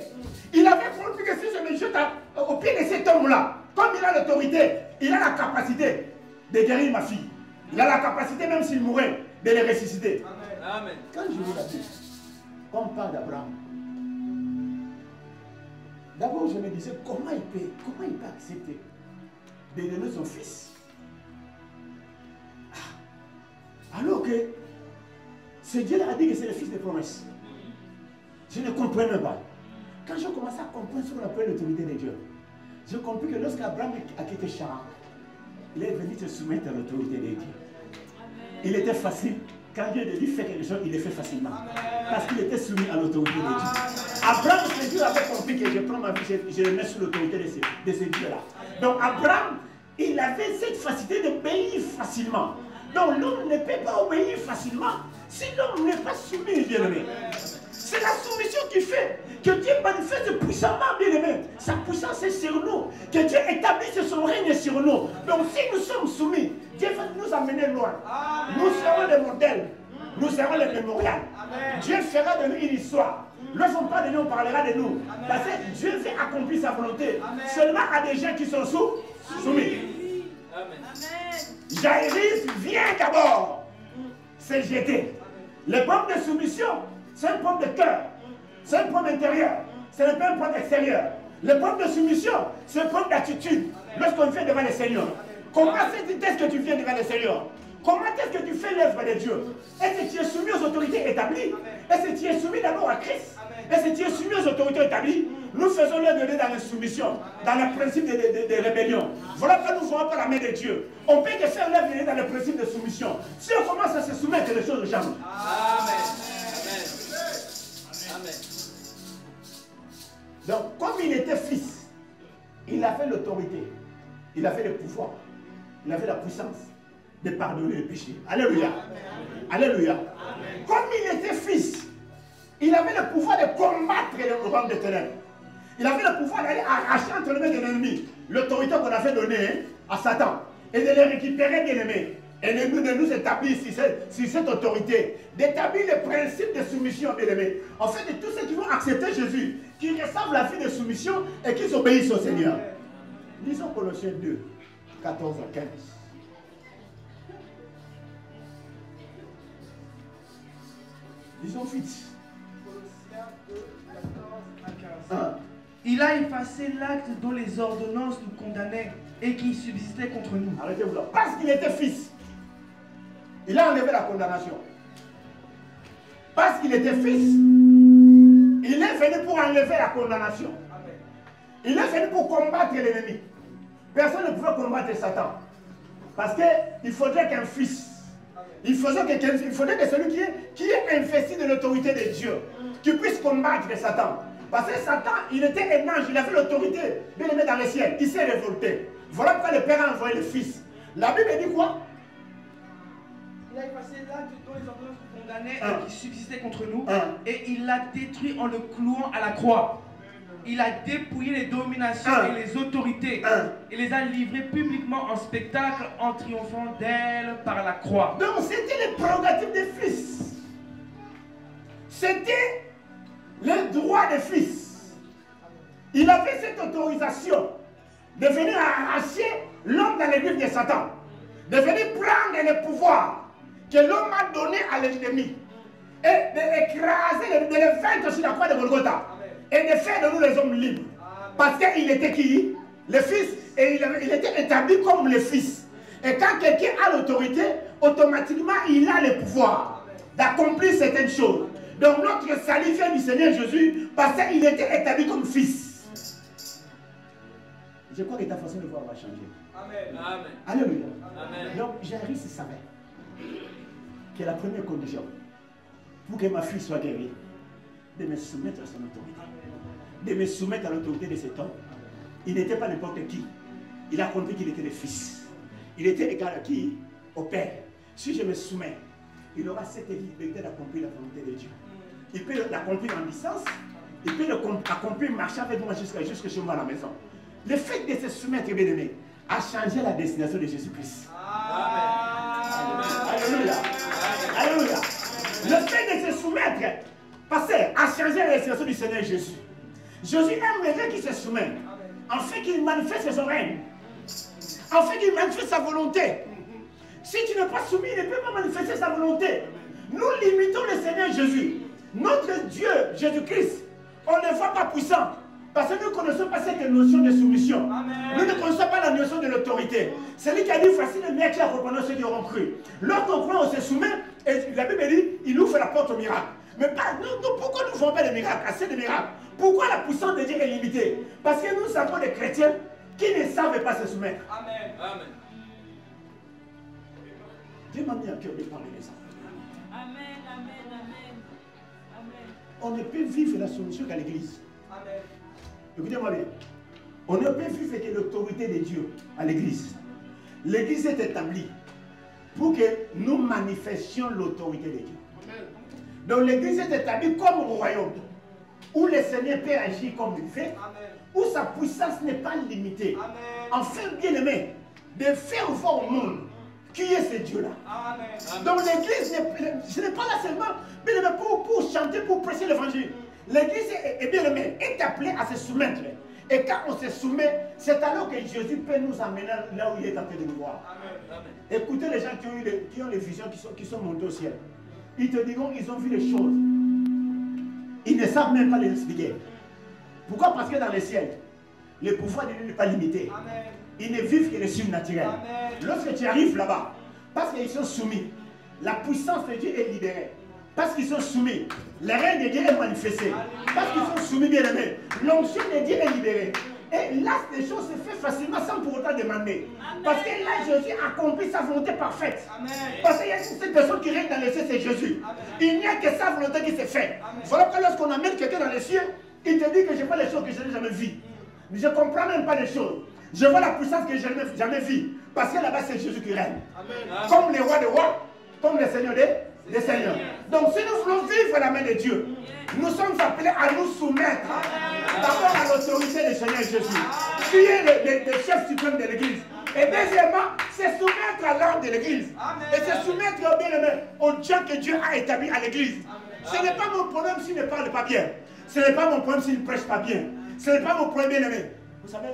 Il avait compris que si je me jette aux pieds de cet homme-là, comme il a l'autorité, il a la capacité de guérir ma fille. Il a la capacité, même s'il mourait, de le ressusciter. Amen. Quand je lis la Bible, quand on parle d'Abraham, d'abord je me disais comment il peut accepter de donner son fils. Alors que ce Dieu a dit que c'est le fils de promesse. Je ne comprenais pas. Quand je commençais à comprendre ce qu'on appelle l'autorité de Dieu, j'ai compris que lorsqu'Abraham a quitté Charan, il est venu se soumettre à l'autorité de Dieu. Il était facile. Quand Dieu lui fait quelque chose, il le fait facilement. Parce qu'il était soumis à l'autorité de Dieu. Abraham, ce Dieu avait compris que je prends ma vie, je le mets sous l'autorité de ce Dieu-là. Donc Abraham, il avait cette facilité d'obéir facilement. Donc l'homme ne peut pas obéir facilement si l'homme n'est pas soumis, bien-aimé. C'est la soumission qui fait que Dieu manifeste puissamment, bien-aimé. Sa puissance est sur nous. Que Dieu établisse son règne sur nous. Donc si nous sommes soumis, Dieu va nous amener loin. Nous serons les modèles. Nous serons les mémorials. Dieu fera de nous une histoire. Lorsqu'on parle de nous, on parlera de nous. Parce que Dieu veut accomplir sa volonté. Seulement à des gens qui sont soumis. Jairus vient d'abord se jeter. Le problème de soumission, c'est un problème de cœur. C'est un problème intérieur. Ce n'est pas un problème extérieur. Le problème de soumission, c'est un problème d'attitude. Lorsqu'on vient devant le Seigneur. Comment est-ce que tu viens devant le Seigneur? Comment est-ce que tu fais l'œuvre de Dieu? Est-ce que tu es soumis aux autorités établies? Est-ce que tu es soumis d'abord à Christ? Est-ce que tu es soumis aux autorités établies? Nous faisons l'œuvre de Dieu dans la soumission, dans le principe de rébellion. Voilà que nous ne voyons pas la main de Dieu. On peut que faire l'œuvre de Dieu dans le principe de soumission. Si on commence à se soumettre, les choses changent. Amen. Amen. Donc, comme il était fils, il avait l'autorité, il avait le pouvoir, il avait la puissance de pardonner les péchés. Alléluia. Alléluia. Comme il était fils, il avait le pouvoir de combattre le royaume des ténèbres. Il avait le pouvoir d'aller arracher entre les mains de l'ennemi l'autorité qu'on avait donnée à Satan et de les récupérer, bien aimés. Et de nous établir sur cette autorité, d'établir le principe de soumission, bien aimés. En fait, de tous ceux qui vont accepter Jésus, qui reçoivent la vie de soumission et qui obéissent au Seigneur. Lisons Colossiens 2, 14 à 15. Disons vite. Colossiens 2, 14 à 15. Il a effacé l'acte dont les ordonnances nous condamnaient et qui subsistait contre nous. Arrêtez-vous là. Parce qu'il était fils, il a enlevé la condamnation. Parce qu'il était fils, il est venu pour enlever la condamnation. Il est venu pour combattre l'ennemi. Personne ne pouvait combattre Satan. Parce qu'il faudrait qu'un fils, il faudrait que celui qui est investi de l'autorité de Dieu, qui puisse combattre Satan. Parce que Satan, il était un ange, il avait l'autorité de le mettre dans le ciel. Il s'est révolté. Voilà pourquoi le Père a envoyé le Fils. La Bible dit quoi? Il a effacé l'acte dont les ordonnances nous condamnaient et qui subsistait contre nous. Et il l'a détruit en le clouant à la croix. Il a dépouillé les dominations et les autorités et les a livrées publiquement en spectacle en triomphant d'elles par la croix. Donc c'était les prérogatives des fils. C'était le droit des fils. Il avait cette autorisation de venir arracher l'homme dans l'église de Satan, de venir prendre le pouvoir que l'homme a donné à l'ennemi et d'écraser, de le vaincre sur la croix de Golgotha. Et de faire de nous les hommes libres. Parce qu'il était qui? Le fils. Et il était établi comme le fils. Et quand quelqu'un a l'autorité, automatiquement il a le pouvoir d'accomplir certaines choses. Donc notre salut vient du Seigneur Jésus parce qu'il était établi comme fils. Je crois que ta façon de voir va changer. Amen. Amen. Alléluia. Amen. Donc Jairus savait que la première condition pour que ma fille soit guérie, de me soumettre à son autorité. De me soumettre à l'autorité de cet homme. Il n'était pas n'importe qui. Il a compris qu'il était le fils. Il était égal à qui? Au Père. Si je me soumets, il aura cette liberté d'accomplir la volonté de Dieu. Il peut l'accomplir en distance. Il peut l'accomplir marcher avec moi jusqu'à chez moi à la maison. Le fait de se soumettre, bien aimé, a changé la destination de Jésus-Christ. Alléluia. Alléluia. Le fait de se soumettre, pasteur, a changé la destination du Seigneur Jésus. Jésus aime les gens qui se soumettent. En fait qu'il manifeste son règne. En fait qu'il manifeste sa volonté. Si tu n'es pas soumis, il ne peut pas manifester sa volonté. Nous limitons le Seigneur Jésus. Notre Dieu, Jésus-Christ, on ne voit pas puissant. Parce que nous ne connaissons pas cette notion de soumission. Amen. Nous ne connaissons pas la notion de l'autorité. C'est lui qui a dit, voici le mec qui a reconnu ceux qui auront cru. Lorsqu'on croit, on se soumet. Et la Bible dit, il ouvre la porte au miracle. Mais pas, pourquoi nous ne faisons pas des miracles, assez de miracles? Pourquoi la puissance de Dieu est limitée? Parce que nous avons des chrétiens qui ne savent pas se soumettre. Amen. Amen. Dieu m'a mis à cœur de parler de ça. Amen, amen, amen. Amen. On ne peut vivre la solution qu'à l'église. Amen. Écoutez-moi bien. On ne peut vivre que l'autorité de Dieu à l'église. L'église est établie pour que nous manifestions l'autorité de Dieu. Amen. Donc l'église est établie comme au royaume, où le Seigneur peut agir comme il fait, amen, où sa puissance n'est pas limitée. Amen. Enfin, bien aimé, de faire voir au monde qui est ce Dieu-là. Donc l'église, ce n'est pas là seulement bien aimé, pour chanter, pour prêcher l'évangile. L'église est bien aimé, est appelée à se soumettre. Et quand on se soumet, c'est alors que Jésus peut nous amener là où il est en train de nous voir. Amen. Écoutez les gens qui ont les visions, qui sont montés au ciel. Ils te diront, ils ont vu les choses. Ils ne savent même pas les expliquer. Pourquoi? Parce que dans le ciel, le pouvoir de Dieu n'est pas limité. Amen. Ils ne vivent que le surnaturel. Amen. Lorsque tu arrives là-bas, parce qu'ils sont soumis, la puissance de Dieu est libérée. Parce qu'ils sont soumis, le règne de Dieu est manifesté. Parce qu'ils sont soumis, bien aimés, l'onction de Dieu est libérée. Et là, les choses se font facilement sans pour autant demander. Amen. Parce que là, Jésus accomplit sa volonté parfaite. Amen. Parce qu'il y a cette personne qui règne dans les cieux, c'est Jésus. Amen. Il n'y a que sa volonté qui se fait. Amen. Voilà que lorsqu'on amène quelqu'un dans les cieux, il te dit que je vois les choses que je n'ai jamais vues. Je ne comprends même pas les choses. Je vois la puissance que je n'ai jamais vue. Parce que là-bas, c'est Jésus qui règne. Amen. Comme les rois des rois, comme les seigneurs des seigneurs. Donc si nous voulons vivre la main de Dieu, nous sommes appelés à nous soumettre d'abord à l'autorité du Seigneur Jésus, qui est le chef suprême de l'Église. Et deuxièmement, c'est soumettre à l'ordre de l'Église. Et c'est soumettre bien aimé au Dieu que Dieu a établi à l'Église. Ce n'est pas mon problème s'il ne parle pas bien. Ce n'est pas mon problème s'il ne prêche pas bien. Ce n'est pas mon problème, bien aimé. Vous savez,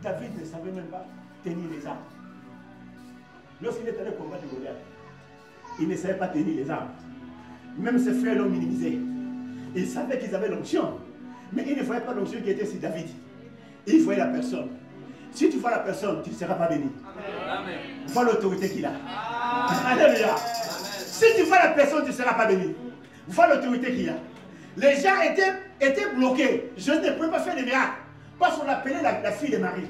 David ne savait même pas tenir les armes. Lorsqu'il est allé combattre Goliath, il ne savait pas tenir les armes. Même ses frères l'ont minimisé. Ils savaient qu'ils avaient l'onction. Mais il ne voyait pas l'onction qui était sur David. Il voyait la personne. Si tu vois la personne, tu ne seras pas béni. Amen. Vois l'autorité qu'il a. Alléluia. Si tu vois la personne, tu ne seras pas béni. Vois l'autorité qu'il a. Les gens étaient bloqués. Jésus ne pouvait pas faire des miracles. Parce qu'on appelait la fille de Marie.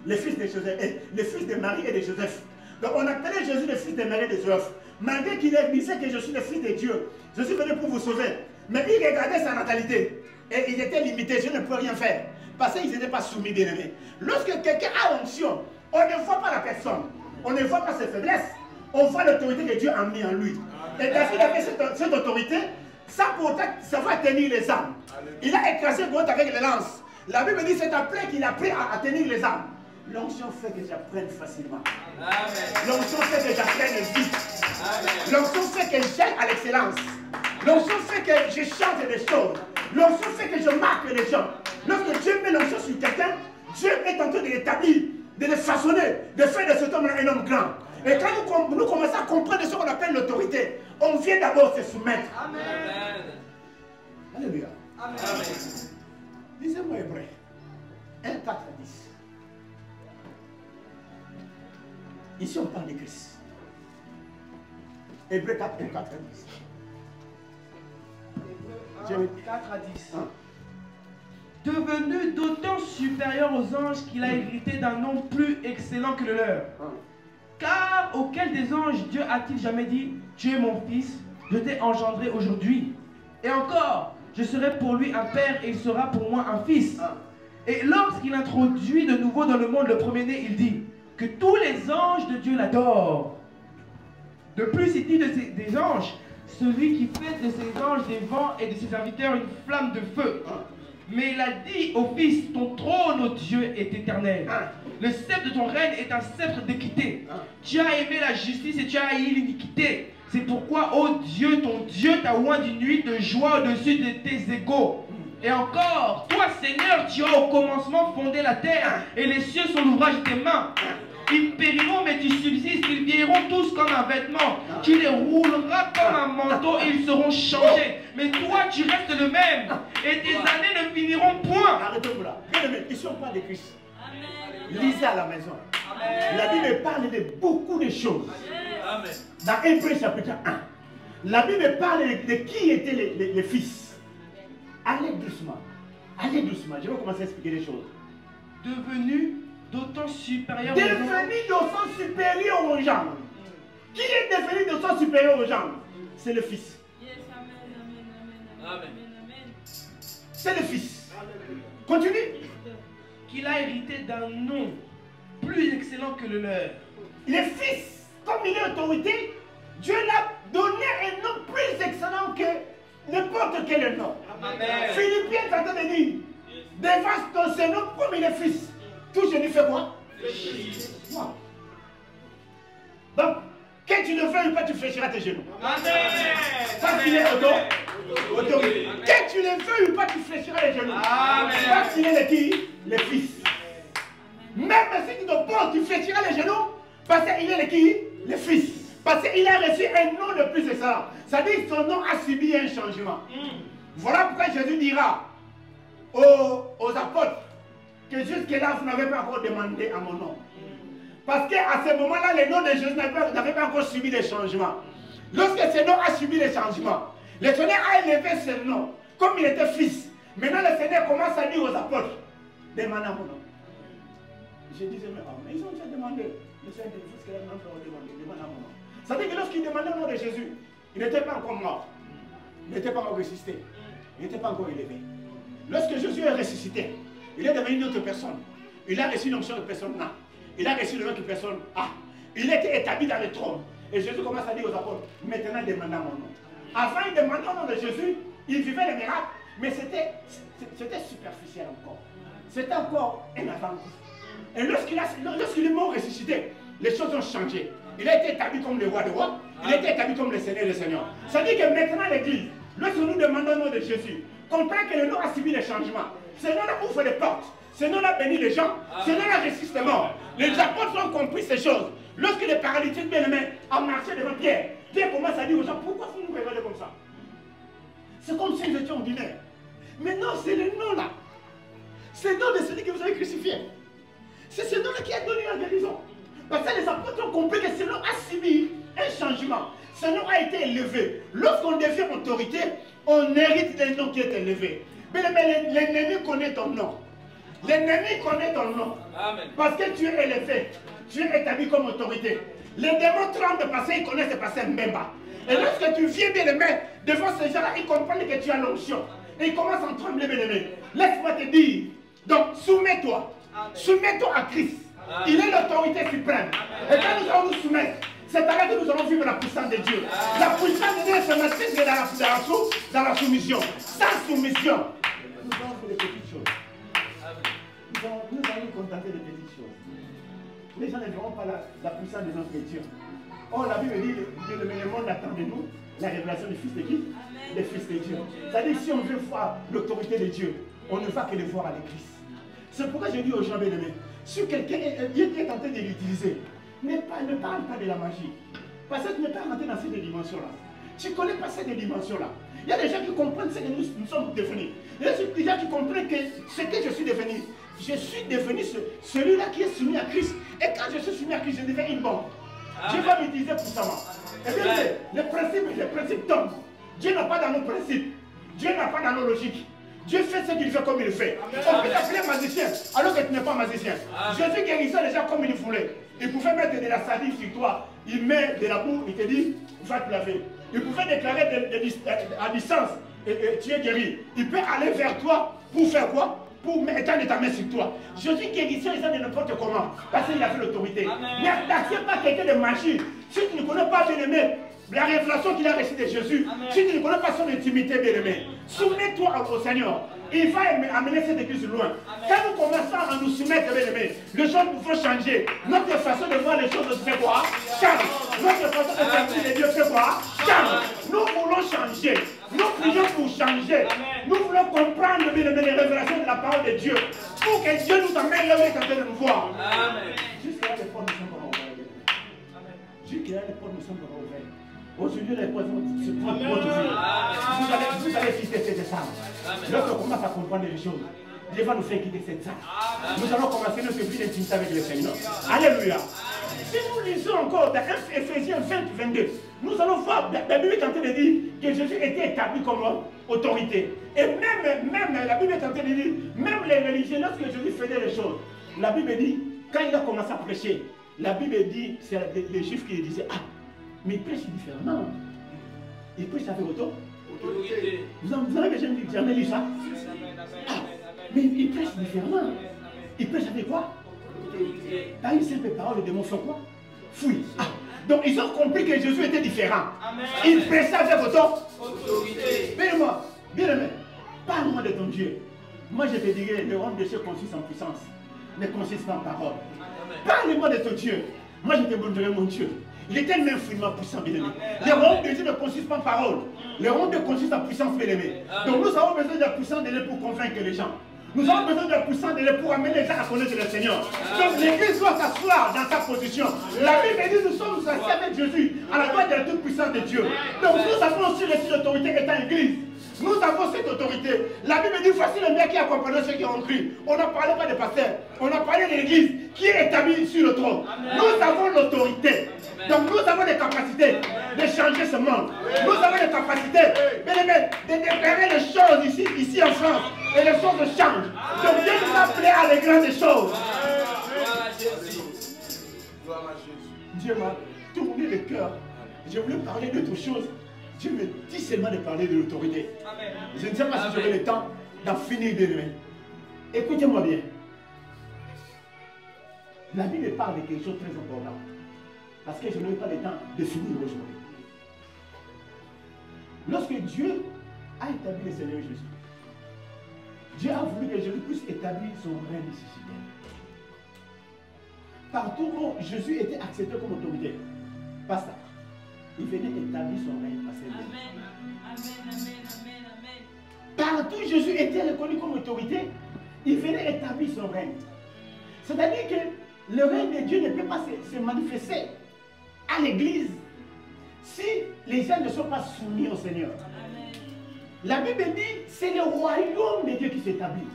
Le fils de Joseph, le fils de Marie et de Joseph. Donc on appelait Jésus le fils de Marie et de Joseph. Malgré qu'il disait que je suis le fils de Dieu. Je suis venu pour vous sauver. Mais il regardait sa natalité. Et ils étaient limités. Je ne peux rien faire. Parce qu'ils n'étaient pas soumis, bien aimés. Lorsque quelqu'un a onction, on ne voit pas la personne. On ne voit pas ses faiblesses. On voit l'autorité que Dieu a mis en lui. Et David avait cette autorité, sans pourtant savoir tenir les armes. Il a écrasé Goliath avec les lances. La Bible dit c'est après qu'il a appris à tenir les armes. L'onction fait que j'apprenne facilement. L'onction fait que j'apprenne vite. L'onction fait que j'aille à l'excellence. L'onction fait que je chante des choses. L'onction fait que je marque les gens. Lorsque Dieu met l'onction sur quelqu'un, Dieu est en train de l'établir, de le façonner, de faire de cet homme-là un homme grand. Et quand nous commençons à comprendre ce qu'on appelle l'autorité, on vient d'abord se soumettre. Amen. Alléluia. Amen. Lisez-moi Hébreu 1, 4 à 10. Ici on parle de Christ. Hébreu 4, 1, 4 à 10. Hébreu 1, 4 à 10. Devenu d'autant supérieur aux anges qu'il a hérité d'un nom plus excellent que le leur. Car auquel des anges Dieu a-t-il jamais dit, tu es mon fils, je t'ai engendré aujourd'hui. Et encore, je serai pour lui un père et il sera pour moi un fils. Et lorsqu'il introduit de nouveau dans le monde le premier-né, il dit que tous les anges de Dieu l'adorent. De plus, il dit des anges, celui qui fait de ses anges des vents et de ses serviteurs une flamme de feu. Mais il a dit au Fils, ton trône, ô Dieu, est éternel. Le sceptre de ton règne est un sceptre d'équité. Tu as aimé la justice et tu as haï l'iniquité. C'est pourquoi, ô Dieu, ton Dieu t'a oint d'une nuit de joie au-dessus de tes égaux. Et encore, toi, Seigneur, tu as au commencement fondé la terre, et les cieux sont l'ouvrage de tes mains. Ils périront, mais tu subsistes. Ils vieilliront tous comme un vêtement. Tu les rouleras comme un manteau et ils seront changés. Mais toi, tu restes le même. Et tes années ne finiront point. Arrêtez-vous là. Bien aimé, ici on parle de Christ. Lisez à la maison. La Bible parle de beaucoup de choses. Dans Hébreu chapitre 1, la Bible parle de qui étaient les fils. Allez doucement. Allez doucement. Je vais commencer à expliquer les choses. Devenu d'autant supérieur devenu d'autant supérieur aux gens. Qui est devenu d'autant supérieur aux gens? C'est le Fils. C'est le Fils. Continue. Qu'il a hérité d'un nom plus excellent que le leur. Le Fils, comme il est autorité, Dieu l'a donné un nom plus excellent que n'importe quel nom. Philippiens est en train de dire, devant ce nom comme il est Fils. Tout je lui fais quoi? Wow. Donc, que tu ne veux pas, tu fléchiras tes genoux. Amen. Parce qu'il est autorité. Que tu ne veux pas, tu fléchiras les genoux. Amen. Parce qu'il est le qui? Le Fils. Même si tu te poses, tu fléchiras les genoux. Parce qu'il est le qui? Le Fils. Parce qu'il a reçu un nom de plus excellent. Ça dit que son nom a subi un changement. Voilà pourquoi Jésus dira aux apôtres que jusque-là, vous n'avez pas encore demandé à mon nom. Parce qu'à ce moment-là, le nom de Jésus n'avait pas encore subi des changements. Lorsque ce nom a subi des changements, le Seigneur a élevé ce nom, comme il était fils. Maintenant, le Seigneur commence à dire aux apôtres, demandez à mon nom. Je disais, mais ils ont déjà demandé. Le Seigneur dit, ce que les gens ont demandé, demandez à mon nom. Ça veut dire que lorsqu'il demandait le nom de Jésus, il n'était pas encore mort. Il n'était pas encore ressuscité. Il n'était pas encore élevé. Lorsque Jésus est ressuscité, il est devenu une autre personne. Il a reçu l'onction de personne n'a. Il a reçu le nom que personne a. Il était établi dans le trône. Et Jésus commence à dire aux apôtres, maintenant demandez mon nom. Avant, il demandait le nom de Jésus, il vivait les miracles, mais c'était superficiel encore. C'était encore un avant-goût. Et lorsqu'il est mort ressuscité, les choses ont changé. Il a été établi comme le roi des rois, il a été établi comme le Seigneur des seigneurs. Ça veut dire que maintenant l'Église, lorsque nous demandons le nom de Jésus, comprend que le nom a subi des changements. Ce nom-là ouvre les portes. Ce nom-là bénit les gens. Ce nom-là ressuscite les morts. Les apôtres ont compris ces choses. Lorsque les paralytiques bien-aimés ont marché devant Pierre, Pierre commence à dire aux gens, pourquoi vous nous regardez comme ça? C'est comme s'ils étaient ordinaires. Mais non, c'est le nom là. C'est le nom de celui que vous avez crucifié. C'est ce nom-là qui a donné la guérison. Parce que les apôtres ont compris que ce nom a subi un changement. Ce nom a été élevé. Lorsqu'on devient autorité, on hérite d'un nom qui est élevé. Mais l'ennemi connaît ton nom. L'ennemi connaît ton nom. Amen. Parce que tu es élevé. Tu es établi comme autorité. Les démons tremblent parce qu'ils connaissent ce passé Mbemba. Et lorsque tu viens bien aimé devant ces gens-là, ils comprennent que tu as l'onction. Et ils commencent à trembler bien aimé. Laisse-moi te dire. Donc soumets-toi. Soumets-toi à Christ. Amen. Il est l'autorité suprême. Amen. Et quand nous allons nous soumettre, c'est alors que nous allons vivre la puissance de Dieu. Amen. La puissance de Dieu se maîtrise dans la soumission. Sans soumission, nous allons faire des petites choses. Nous allons nous contenter des petites choses. Les gens ne verront pas la puissance de notre Dieu. Or, la Bible dit que le monde attend de nous la révélation du Fils de qui? Le Fils de Dieu. C'est-à-dire, si on veut voir l'autorité de Dieu, on ne va que le voir à l'Église. C'est pourquoi je dis aux gens bien-aimés, si quelqu'un est tenté de l'utiliser, ne parle pas de la magie. Parce que tu n'es pas rentré dans cette dimension-là. Tu ne connais pas cette dimension-là. Il y a des gens qui comprennent ce que nous sommes devenus. Il y a des gens qui comprennent que ce que je suis devenu celui-là qui est soumis à Christ. Et quand je suis soumis à Christ, je deviens une bombe. Dieu va m'utiliser puissamment. Et bien, les principes tombent. Dieu n'a pas dans nos principes. Dieu n'a pas dans nos logiques. Dieu fait ce qu'il fait comme il le fait. On peut t'appeler magicien alors que tu n'es pas magicien. Jésus guérissait les gens comme il voulait. Il pouvait mettre de la salive sur toi. Il met de la boue, il te dit, va te laver. Il pouvait déclarer à distance et tu es guéri. Il peut aller vers toi pour faire quoi? Pour étendre ta main sur toi. Jésus guérissait les gens de n'importe comment. Parce qu'il a fait l'autorité. Mais n'accepte pas quelqu'un de magie. Si tu ne connais pas bien aimé la révélation qu'il a reçue de Jésus, amen. Si tu ne connais pas son intimité, bien aimé, soumets-toi au Seigneur. Il va amener cette église loin. Amen. Quand nous commençons à nous soumettre, bien aimé, les choses vont changer. Notre façon de voir les choses fait quoi? Change. Notre façon de servir les dieux fait quoi? Change. Nous voulons changer. Nous prions pour changer. Amen. Nous voulons comprendre, bien aimé, les révélations de la parole de Dieu. Pour que Dieu nous amène là où il est en train de nous voir. Jusqu'à là, les portes ne sont pas ouvertes. Jusqu'à là, les portes ne sont pas ouvertes. Aujourd'hui, les poissons se trouvent pour votre vie. Vous allez quitter cette salle. Lorsqu'on commence à comprendre les choses, Dieu va nous faire quitter cette salle. Nous allons commencer notre vie d'intimité avec le Seigneur. Alléluia. Si nous lisons encore dans Ephésiens 20-22, nous allons voir, la Bible est en train de dire que Jésus était établi comme autorité. Et même la Bible est en train de dire, même les religieux, lorsque Jésus faisait les choses, la Bible dit, quand il a commencé à prêcher, la Bible dit, c'est les Juifs qui disaient, ah, mais il prêche différemment. Il prêche avec autorité. Vous avez jamais lu ça? Ah, mais il prêche différemment. Il prêche avec quoi? Par une simple parole, les démons font quoi? Fuient. Ah, donc ils ont compris que Jésus était différent. Il prêchait avec autorité. Bien aimé, parle-moi de ton Dieu. Moi je te dirais, le royaume de Dieu consiste en puissance, ne consiste pas en parole. Parle-moi de ton Dieu. Moi je te montrerai mon Dieu. Il est tellement infiniment puissant, bien-aimé. Le royaume de Dieu ne consiste pas en parole. Le royaume de Dieu consiste en puissance, bien-aimé. Donc nous avons besoin de la puissance de Dieu pour convaincre les gens. Nous avons besoin de la puissance de Dieu pour amener les gens à connaître le Seigneur. Donc l'église doit s'asseoir dans sa position. La Bible dit nous sommes assis avec Jésus à la droite de la toute puissance de Dieu. Donc nous avons aussi reçu l'autorité étant église. Nous avons cette autorité. La Bible dit voici le mien qui accompagne ceux qui ont cru. On n'a parlé pas de pasteur. On a parlé de l'église qui est établie sur le trône. Nous avons l'autorité. Donc nous avons les capacités de changer ce monde. Nous avons les capacités de déclarer les choses ici en France. Et les choses changent. Donc Dieu nous a appelés à les grandes choses. Dieu m'a tourné le cœur. Je voulais parler d'autre chose. Dieu me dit seulement de parler de l'autorité. Je ne sais pas si j'aurai le temps d'en finir de demain. Écoutez-moi bien. La Bible parle de quelque chose de très important. Parce que je n'aurai pas le temps de finir aujourd'hui. Lorsque Dieu a établi le Seigneur Jésus, Dieu a voulu que Jésus puisse établir son règne ici sur terre. Partout où Jésus était accepté comme autorité, pasteur, il venait établir son règne. Partout où Jésus était reconnu comme autorité, il venait établir son règne. C'est-à-dire que le règne de Dieu ne peut pas se manifester à l'église si les gens ne sont pas soumis au Seigneur. La Bible dit, c'est le royaume de Dieu qui s'établit.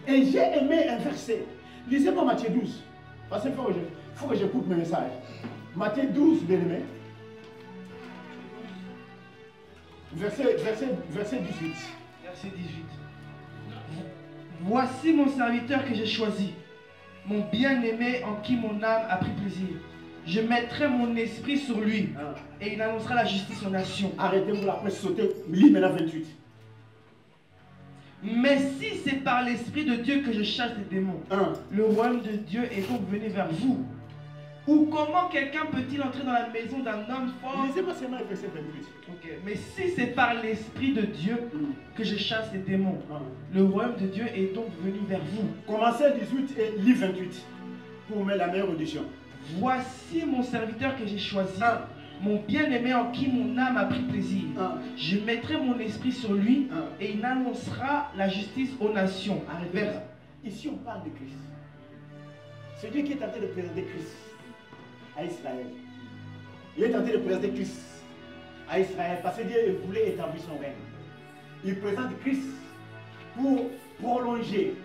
Et j'ai aimé un verset. Lisez-moi Matthieu 12. Parce qu'il faut que j'écoute mes messages. Matthieu 12, bien aimé. Verset 18. Verset 18. Voici mon serviteur que j'ai choisi, mon bien-aimé en qui mon âme a pris plaisir. Je mettrai mon esprit sur lui et il annoncera la justice aux nations. Arrêtez-vous là, après sauter. Lis maintenant 28. Mais si c'est par l'esprit de Dieu que je chasse les démons, le royaume de Dieu est donc venu vers vous. Ou comment quelqu'un peut-il entrer dans la maison d'un homme fort? Lisez-moi seulement le verset 28. Ok. Mais si c'est par l'esprit de Dieu que je chasse les démons, le royaume de Dieu est donc venu vers vous. Commencez à 18 et lis 28 pour mettre la meilleure audition. Voici mon serviteur que j'ai choisi, mon bien-aimé en qui mon âme a pris plaisir. Je mettrai mon esprit sur lui et il annoncera la justice aux nations. Ici on parle de Christ. C'est Dieu qui est en train de présenter Christ à Israël. Il est en train de présenter Christ à Israël parce que Dieu voulait établir son règne. Il présente Christ pour prolonger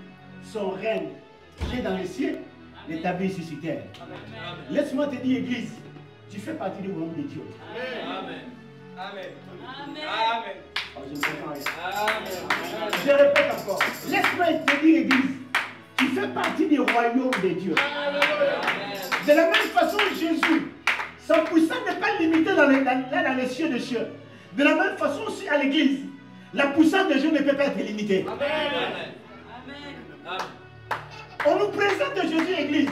son règne qui est dans les cieux, l'établir ici sur terre. Laisse-moi te dire, Église, tu fais partie du royaume de Dieu. Amen. Amen. Amen. Oh, je ne comprends rien. Je répète encore. Laisse-moi te dire, Église, tu fais partie du royaume de Dieu. De la même façon, Jésus, son puissance n'est pas limitée dans les cieux de cieux. De la même façon aussi à l'église, la puissance de Dieu ne peut pas être limitée. Amen. Amen. On nous présente Jésus église.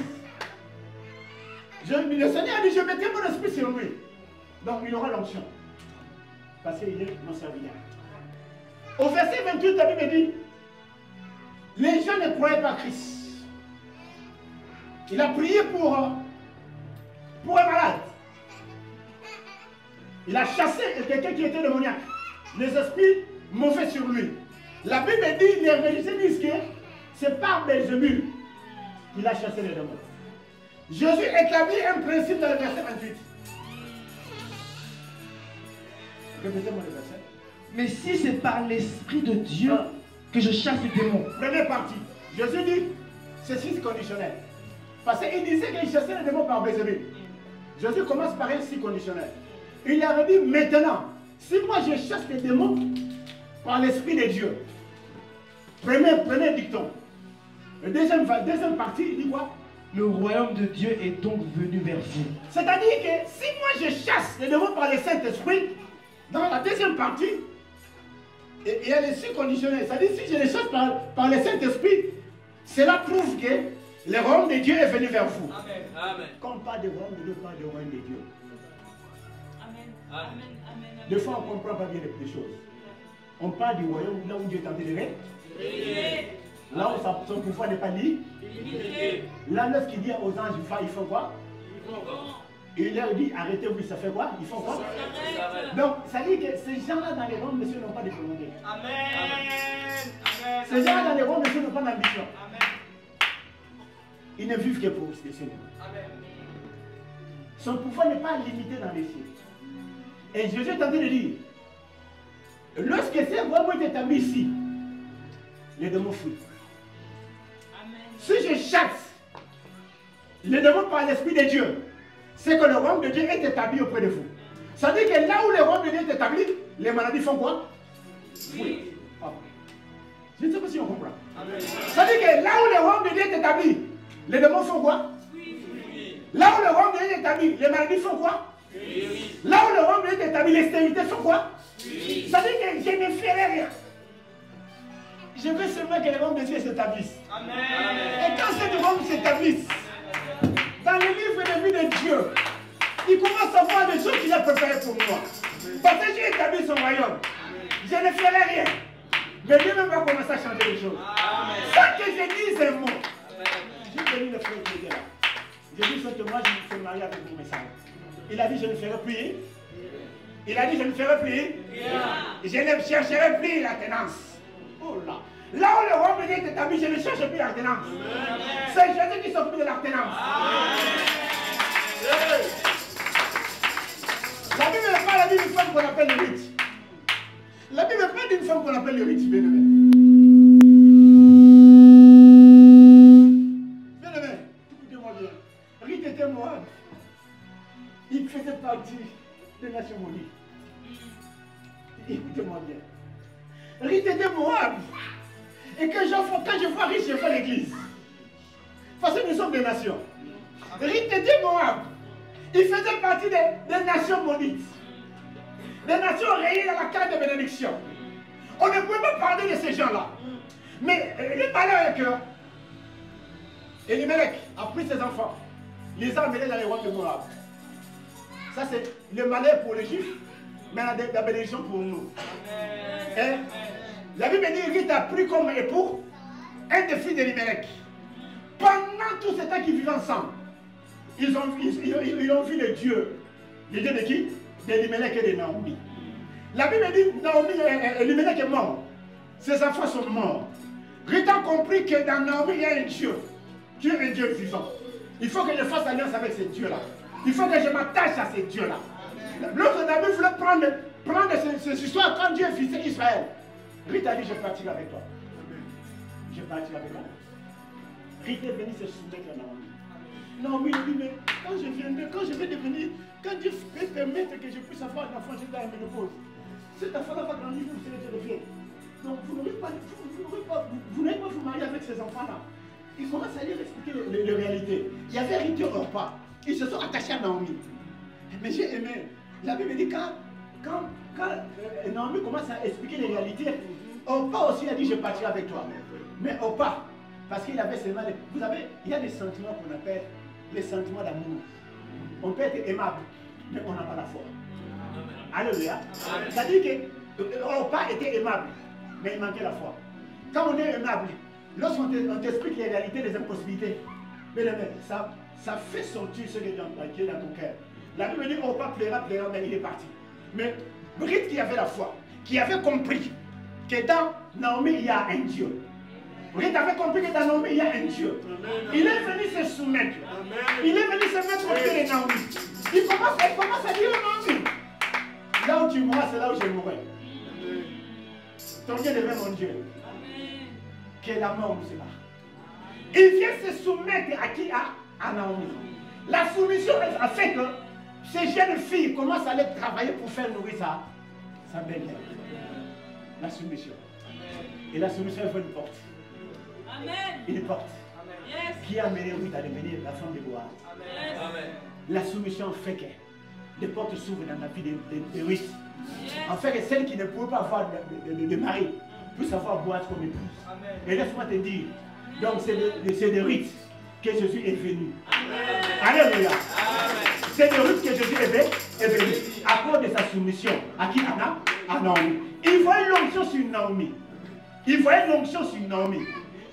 Le Seigneur a dit, je mettrai mon esprit sur lui. Donc il aura l'onction. Parce qu'il est mon serviteur. Au verset 28, la Bible dit, les gens ne croyaient pas Christ. Il a prié pour un malade. Il a chassé quelqu'un qui était démoniaque. Les esprits mauvais sur lui. La Bible dit, les religieux disent que c'est par Belzébul qu'il a chassé les démons. Jésus établit un principe dans le verset 28. Répétez-moi le verset. Mais si c'est par l'esprit de Dieu que je chasse les démons. Première partie. Jésus dit, c'est conditionnel. Parce qu'il disait qu'il chassait les démons par Belzébul. Jésus commence par un si conditionnel. Il avait dit, maintenant, si moi je chasse les démons par l'esprit de Dieu, premier dicton. La deuxième partie, il dit quoi? Le royaume de Dieu est donc venu vers vous. C'est-à-dire que si moi je chasse les démons par le Saint-Esprit, dans la deuxième partie, il y a les si conditionnels. C'est-à-dire si je les chasse par le Saint-Esprit, cela prouve que le royaume de Dieu est venu vers vous. Amen. Amen. Quand on parle de royaume de Dieu, on parle du royaume de Dieu. Amen. Amen. Amen. Des fois, on ne comprend pas bien les choses. On parle du royaume là où Dieu est en train de régner. Là où son pouvoir n'est pas lié. Là, lorsqu'il dit aux anges, ils font quoi? Il leur dit, arrêtez-vous, ça fait quoi? Ils font quoi? Donc, ça dit que ces gens-là dans les royaumes, monsieur, n'ont pas de volonté. Amen. Ces gens-là dans les royaumes, monsieur, n'ont pas d'ambition. Ils ne vivent que pour le Seigneur. Son pouvoir n'est pas limité dans les cieux. Et Jésus est en train de dire, lorsque ces royaumes est établi ici, les démons fuient. Si je chasse les démons par l'Esprit de Dieu, c'est que le royaume de Dieu est établi auprès de vous. Ça veut dire que là où le royaume de Dieu est établi, les maladies font quoi? Oui. Je ne sais pas si on comprend. Ça veut dire que là où le royaume de Dieu est établi, les démons font quoi? Là où le royaume de Dieu est établi, les maladies font quoi? Là où le royaume de Dieu est établi, les stérilités font quoi? Ça veut dire que je ne ferai rien. Je veux seulement que le royaume de Dieu s'établisse. Et quand ce royaume s'établisse, dans le livre de vie de Dieu, il commence à voir des choses qu'il a préparées pour moi. Parce que Dieu établit son royaume. Je ne ferai rien. Mais Dieu même va commencer à changer les choses. Sans que je dise un mot. J'ai béni le frère qui était là. J'ai dit simplement, je me suis marié avec mon message. Il a dit, je ne ferai plus. Il a dit, je ne ferai plus. Je ne chercherai plus la tenance. Oh là. Là où le royaume de Dieu est établi, je ne cherche plus la tenance. C'est Jésus qui s'occupe de la tenance. La Bible n'est pas la Bible qu'on appelle le mythe. La Bible n'est pas d'une femme qu'on appelle le rite bien-aimé. Bien-aimé, écoutez-moi bien. Rite était Moab. Il faisait partie des nations maudites. Écoutez-moi bien. Rite était Moab. Et quand je vois Rite, je fais l'église. Parce que nous sommes des nations. Rite était Moab. Il faisait partie des nations maudites. Des nations réunies dans la carte de bénédiction. On ne pouvait pas parler de ces gens-là. Mais le malheur est que Elimelech a pris ses enfants, les a emmenés dans les rois de Moab. Ça, c'est le malheur pour les Juifs, mais la bénédiction pour nous. Et la Bible dit Rite a pris comme époux un des fils d'Elimelech. Pendant tout ce temps qu'ils vivent ensemble, ils ont vu le Dieu. Le Dieu de qui? D'Elimelech et de Naomi. La Bible dit Elimelech est mort. Ses enfants sont morts. Rite a compris que dans Naomi, il y a un Dieu. Dieu est un Dieu vivant. Il faut que je fasse alliance avec ce Dieu-là. Il faut que je m'attache à ce Dieu-là. Lorsque David voulait prendre ces histoires quand Dieu fixait Israël, Rite a dit, je partirai avec toi. Je partirai avec toi. Rite est venu se soumettre à Naomi. Naomi lui dit, mais quand je vais devenir, quand Dieu peut permettre que je puisse avoir un enfant, je vais dans la ménopause. Cet enfant-là va grandir, vous serez Dieu de vie. Donc vous n'allez pas vous marier avec ces enfants-là. Ils commencent à lui expliquer les réalités. Il y avait Rite au repas. Ils se sont attachés à Naomi. Mais j'ai aimé. La Bible dit quand Naomi commence à expliquer les réalités, Orpa aussi a dit je partirai avec toi. Mais Orpa, parce qu'il avait seulement... Vous savez, il y a des sentiments qu'on appelle les sentiments d'amour. On peut être aimable, mais on n'a pas la foi. Alléluia. C'est-à-dire que Orpa était aimable, mais il manquait la foi. Quand on est aimable, lorsqu'on t'explique les réalités, les impossibilités, ça fait sortir ce qui est dans ton cœur. La Bible dit Orpa plaira, mais il est parti. Mais Rite qui avait la foi, qui avait compris que dans Naomi il y a un Dieu. Rite avait compris que dans Naomi il y a un Dieu. Il est venu se soumettre. Il est venu se mettre au pied de Naomi. Il commence à dire Naomi, là où tu mourras, c'est là où je mourrai. Ton Dieu devient mon Dieu. Que la mort nous sépare. Il vient se soumettre à qui? À Naomi. La soumission a fait que ces jeunes filles commencent à aller travailler pour faire nourrir sa belle-mère. La soumission. Et la soumission est une porte. Amen. Une porte. Yes. Qui a amené Ruth à devenir la femme de Boaz. Amen. La soumission fait que des portes s'ouvrent dans la vie de Ruth. Yes. En fait que celle qui ne pouvait pas avoir de mari puisse avoir Boaz comme épouse. Et laisse-moi te dire, donc c'est de Ruth que Jésus est venu. Amen. Alléluia. C'est de Ruth que Jésus est venu. À cause de sa soumission. À qui? À Naomi. Il voyait l'onction sur Naomi. Il voyait l'onction sur Naomi.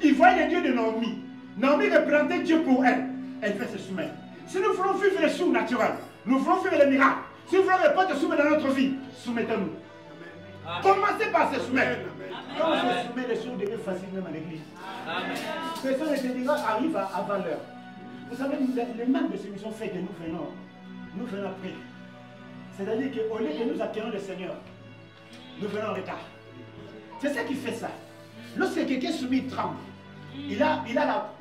Il voyait le Dieu de Naomi. Naomi représentait Dieu pour elle. Elle fait se soumettre. Si nous voulons vivre les surnaturels, nous voulons vivre les miracles. Si nous voulons pas te soumettre dans notre vie, soumettons-nous. Commencez par se soumettre. Quand on se soumet, les choses deviennent faciles même à l'église. Personne ne te dira arrive à valeur. Vous savez, le manque de soumission fait que nous venons après. C'est-à-dire qu'au lieu que nous accueillons le Seigneur, nous venons en retard. C'est ça qui fait ça. Lorsque quelqu'un soumis tremble, il a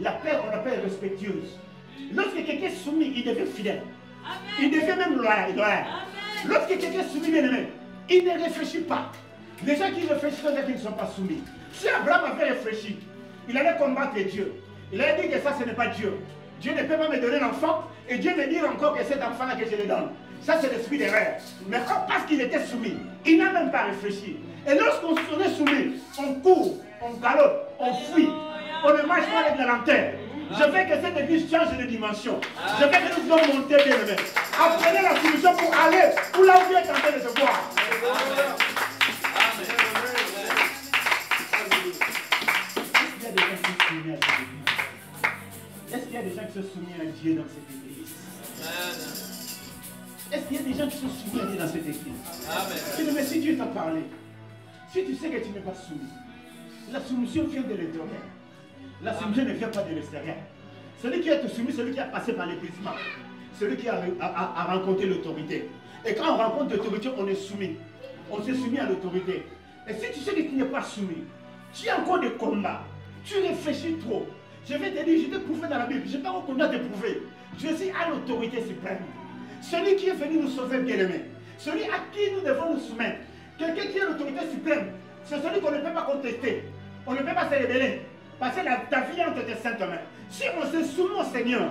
la paix, on appelle respectueuse. Lorsque quelqu'un est soumis, il devient fidèle. Il devient même loyal. Lorsque quelqu'un est soumis, bien aimé, il ne réfléchit pas. Les gens qui réfléchissent sont des gens qui ne sont pas soumis. Si Abraham avait réfléchi, il allait combattre Dieu. Il allait dire que ça, ce n'est pas Dieu. Dieu ne peut pas me donner l'enfant et Dieu me dit encore que cet enfant-là que je le donne. Ça, c'est l'esprit d'erreur. Mais parce qu'il était soumis, il n'a même pas réfléchi. Et lorsqu'on est soumis, on court, on galope, on fuit. On ne marche pas avec la lanterne. Je veux que cette église change de dimension. Je veux que nous devons monter, bien aimés. Apprenez la solution pour aller où là où Dieu est en train de se voir. Est-ce qu'il y a des gens qui sont soumis à Dieu dans cette église? Est-ce qu'il y a des gens qui sont soumis à Dieu dans cette église? Mais si Dieu t'a parlé, si tu sais que tu n'es pas soumis, la soumission vient de l'intérieur. La soumission ne vient pas de l'extérieur. Celui qui est soumis, celui qui a passé par l'épuisement, celui qui a rencontré l'autorité. Et quand on rencontre l'autorité, on est soumis. On s'est soumis à l'autorité. Et si tu sais que tu n'es pas soumis, tu as encore des combats, tu réfléchis trop. Je vais te dire, je t'ai prouvé dans la Bible, je n'ai pas reconnu à te prouver. Jésus a l'autorité suprême. Celui qui est venu nous sauver, bien-aimé. Celui à qui nous devons nous soumettre. Quelqu'un qui a l'autorité suprême, c'est celui qu'on ne peut pas contester. On ne peut pas se révéler. Parce que ta vie est entre tes saintes mains. Si on se soumet au Seigneur,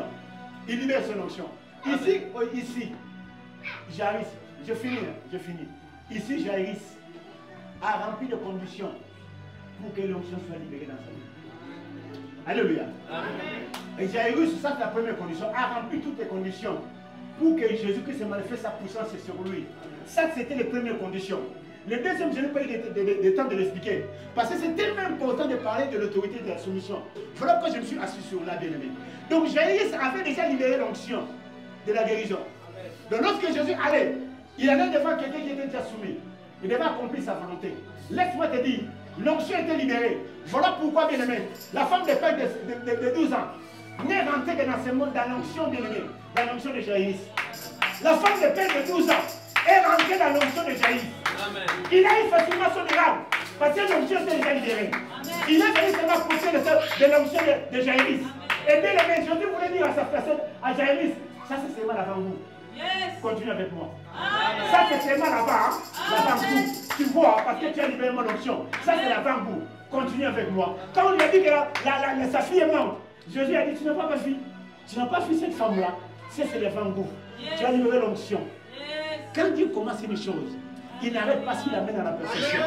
il libère son onction. Ici, Jairus, je finis. Ici, Jairus a rempli de conditions pour que l'onction soit libérée dans sa vie. Alléluia. Et Jairus, ça c'est la première condition, a rempli toutes les conditions pour que Jésus-Christ se manifeste sa puissance sur lui. Ça, c'était les premières conditions. Le deuxième, je n'ai pas eu de temps de l'expliquer. Parce que c'est tellement important de parler de l'autorité de la soumission. Voilà pourquoi je me suis assis sur la bien-aimée. Donc Jairus avait déjà libéré l'onction de la guérison. Donc lorsque Jésus allait, il allait devant quelqu'un qui était déjà soumis. Il devait accomplir sa volonté. Laisse-moi te dire, l'onction était libérée. Voilà pourquoi, bien-aimé, la femme de père de 12 ans n'est rentrée que dans ce monde, dans l'onction, bien-aimé, dans l'onction de Jairus. La femme de père de 12 ans est rentrée dans l'onction de Jairus. Il a eu facilement son miracle parce que l'onction était déjà libérée. Il est venu seulement pousser de l'onction de Jairus. Et bien, les Jésus voulait dire à sa personne, à Jairus, ça c'est seulement l'avant-goût. Continue avec moi. Ça c'est seulement là-bas, l'avant-goût. Tu vois, parce que tu as libéré mon onction. Ça c'est l'avant-goût. Continue avec moi. Quand on lui a dit que sa fille est morte, Jésus a dit, tu n'as pas fui. Tu n'as pas fui cette femme-là. C'est l'avant-goût. Tu as libéré l'onction. Quand Dieu commence une chose, il n'arrête pas s'il amène à la perfection.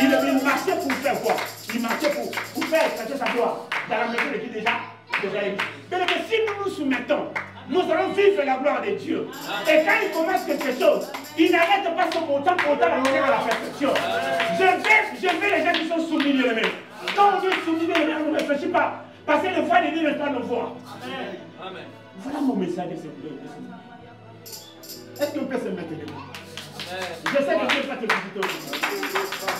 Il marchait pour faire quoi? Il marchait pour faire extraire sa gloire dans la maison de qui déjà élu. Mais si nous nous soumettons, nous allons vivre la gloire de Dieu. Et quand il commence quelque chose, il n'arrête pas son montant pour autant d'amener à la perfection. Je veux les gens qui sont soumis de l'aimer. Quand on dit soumis de l'aimer, on ne réfléchit pas. Parce que le voix de Dieu n'est pas nos voix. Amen. Voilà mon message de ce jour. Est-ce qu'on peut se mettre debout? Je sais que Dieu va te visiter aujourd'hui.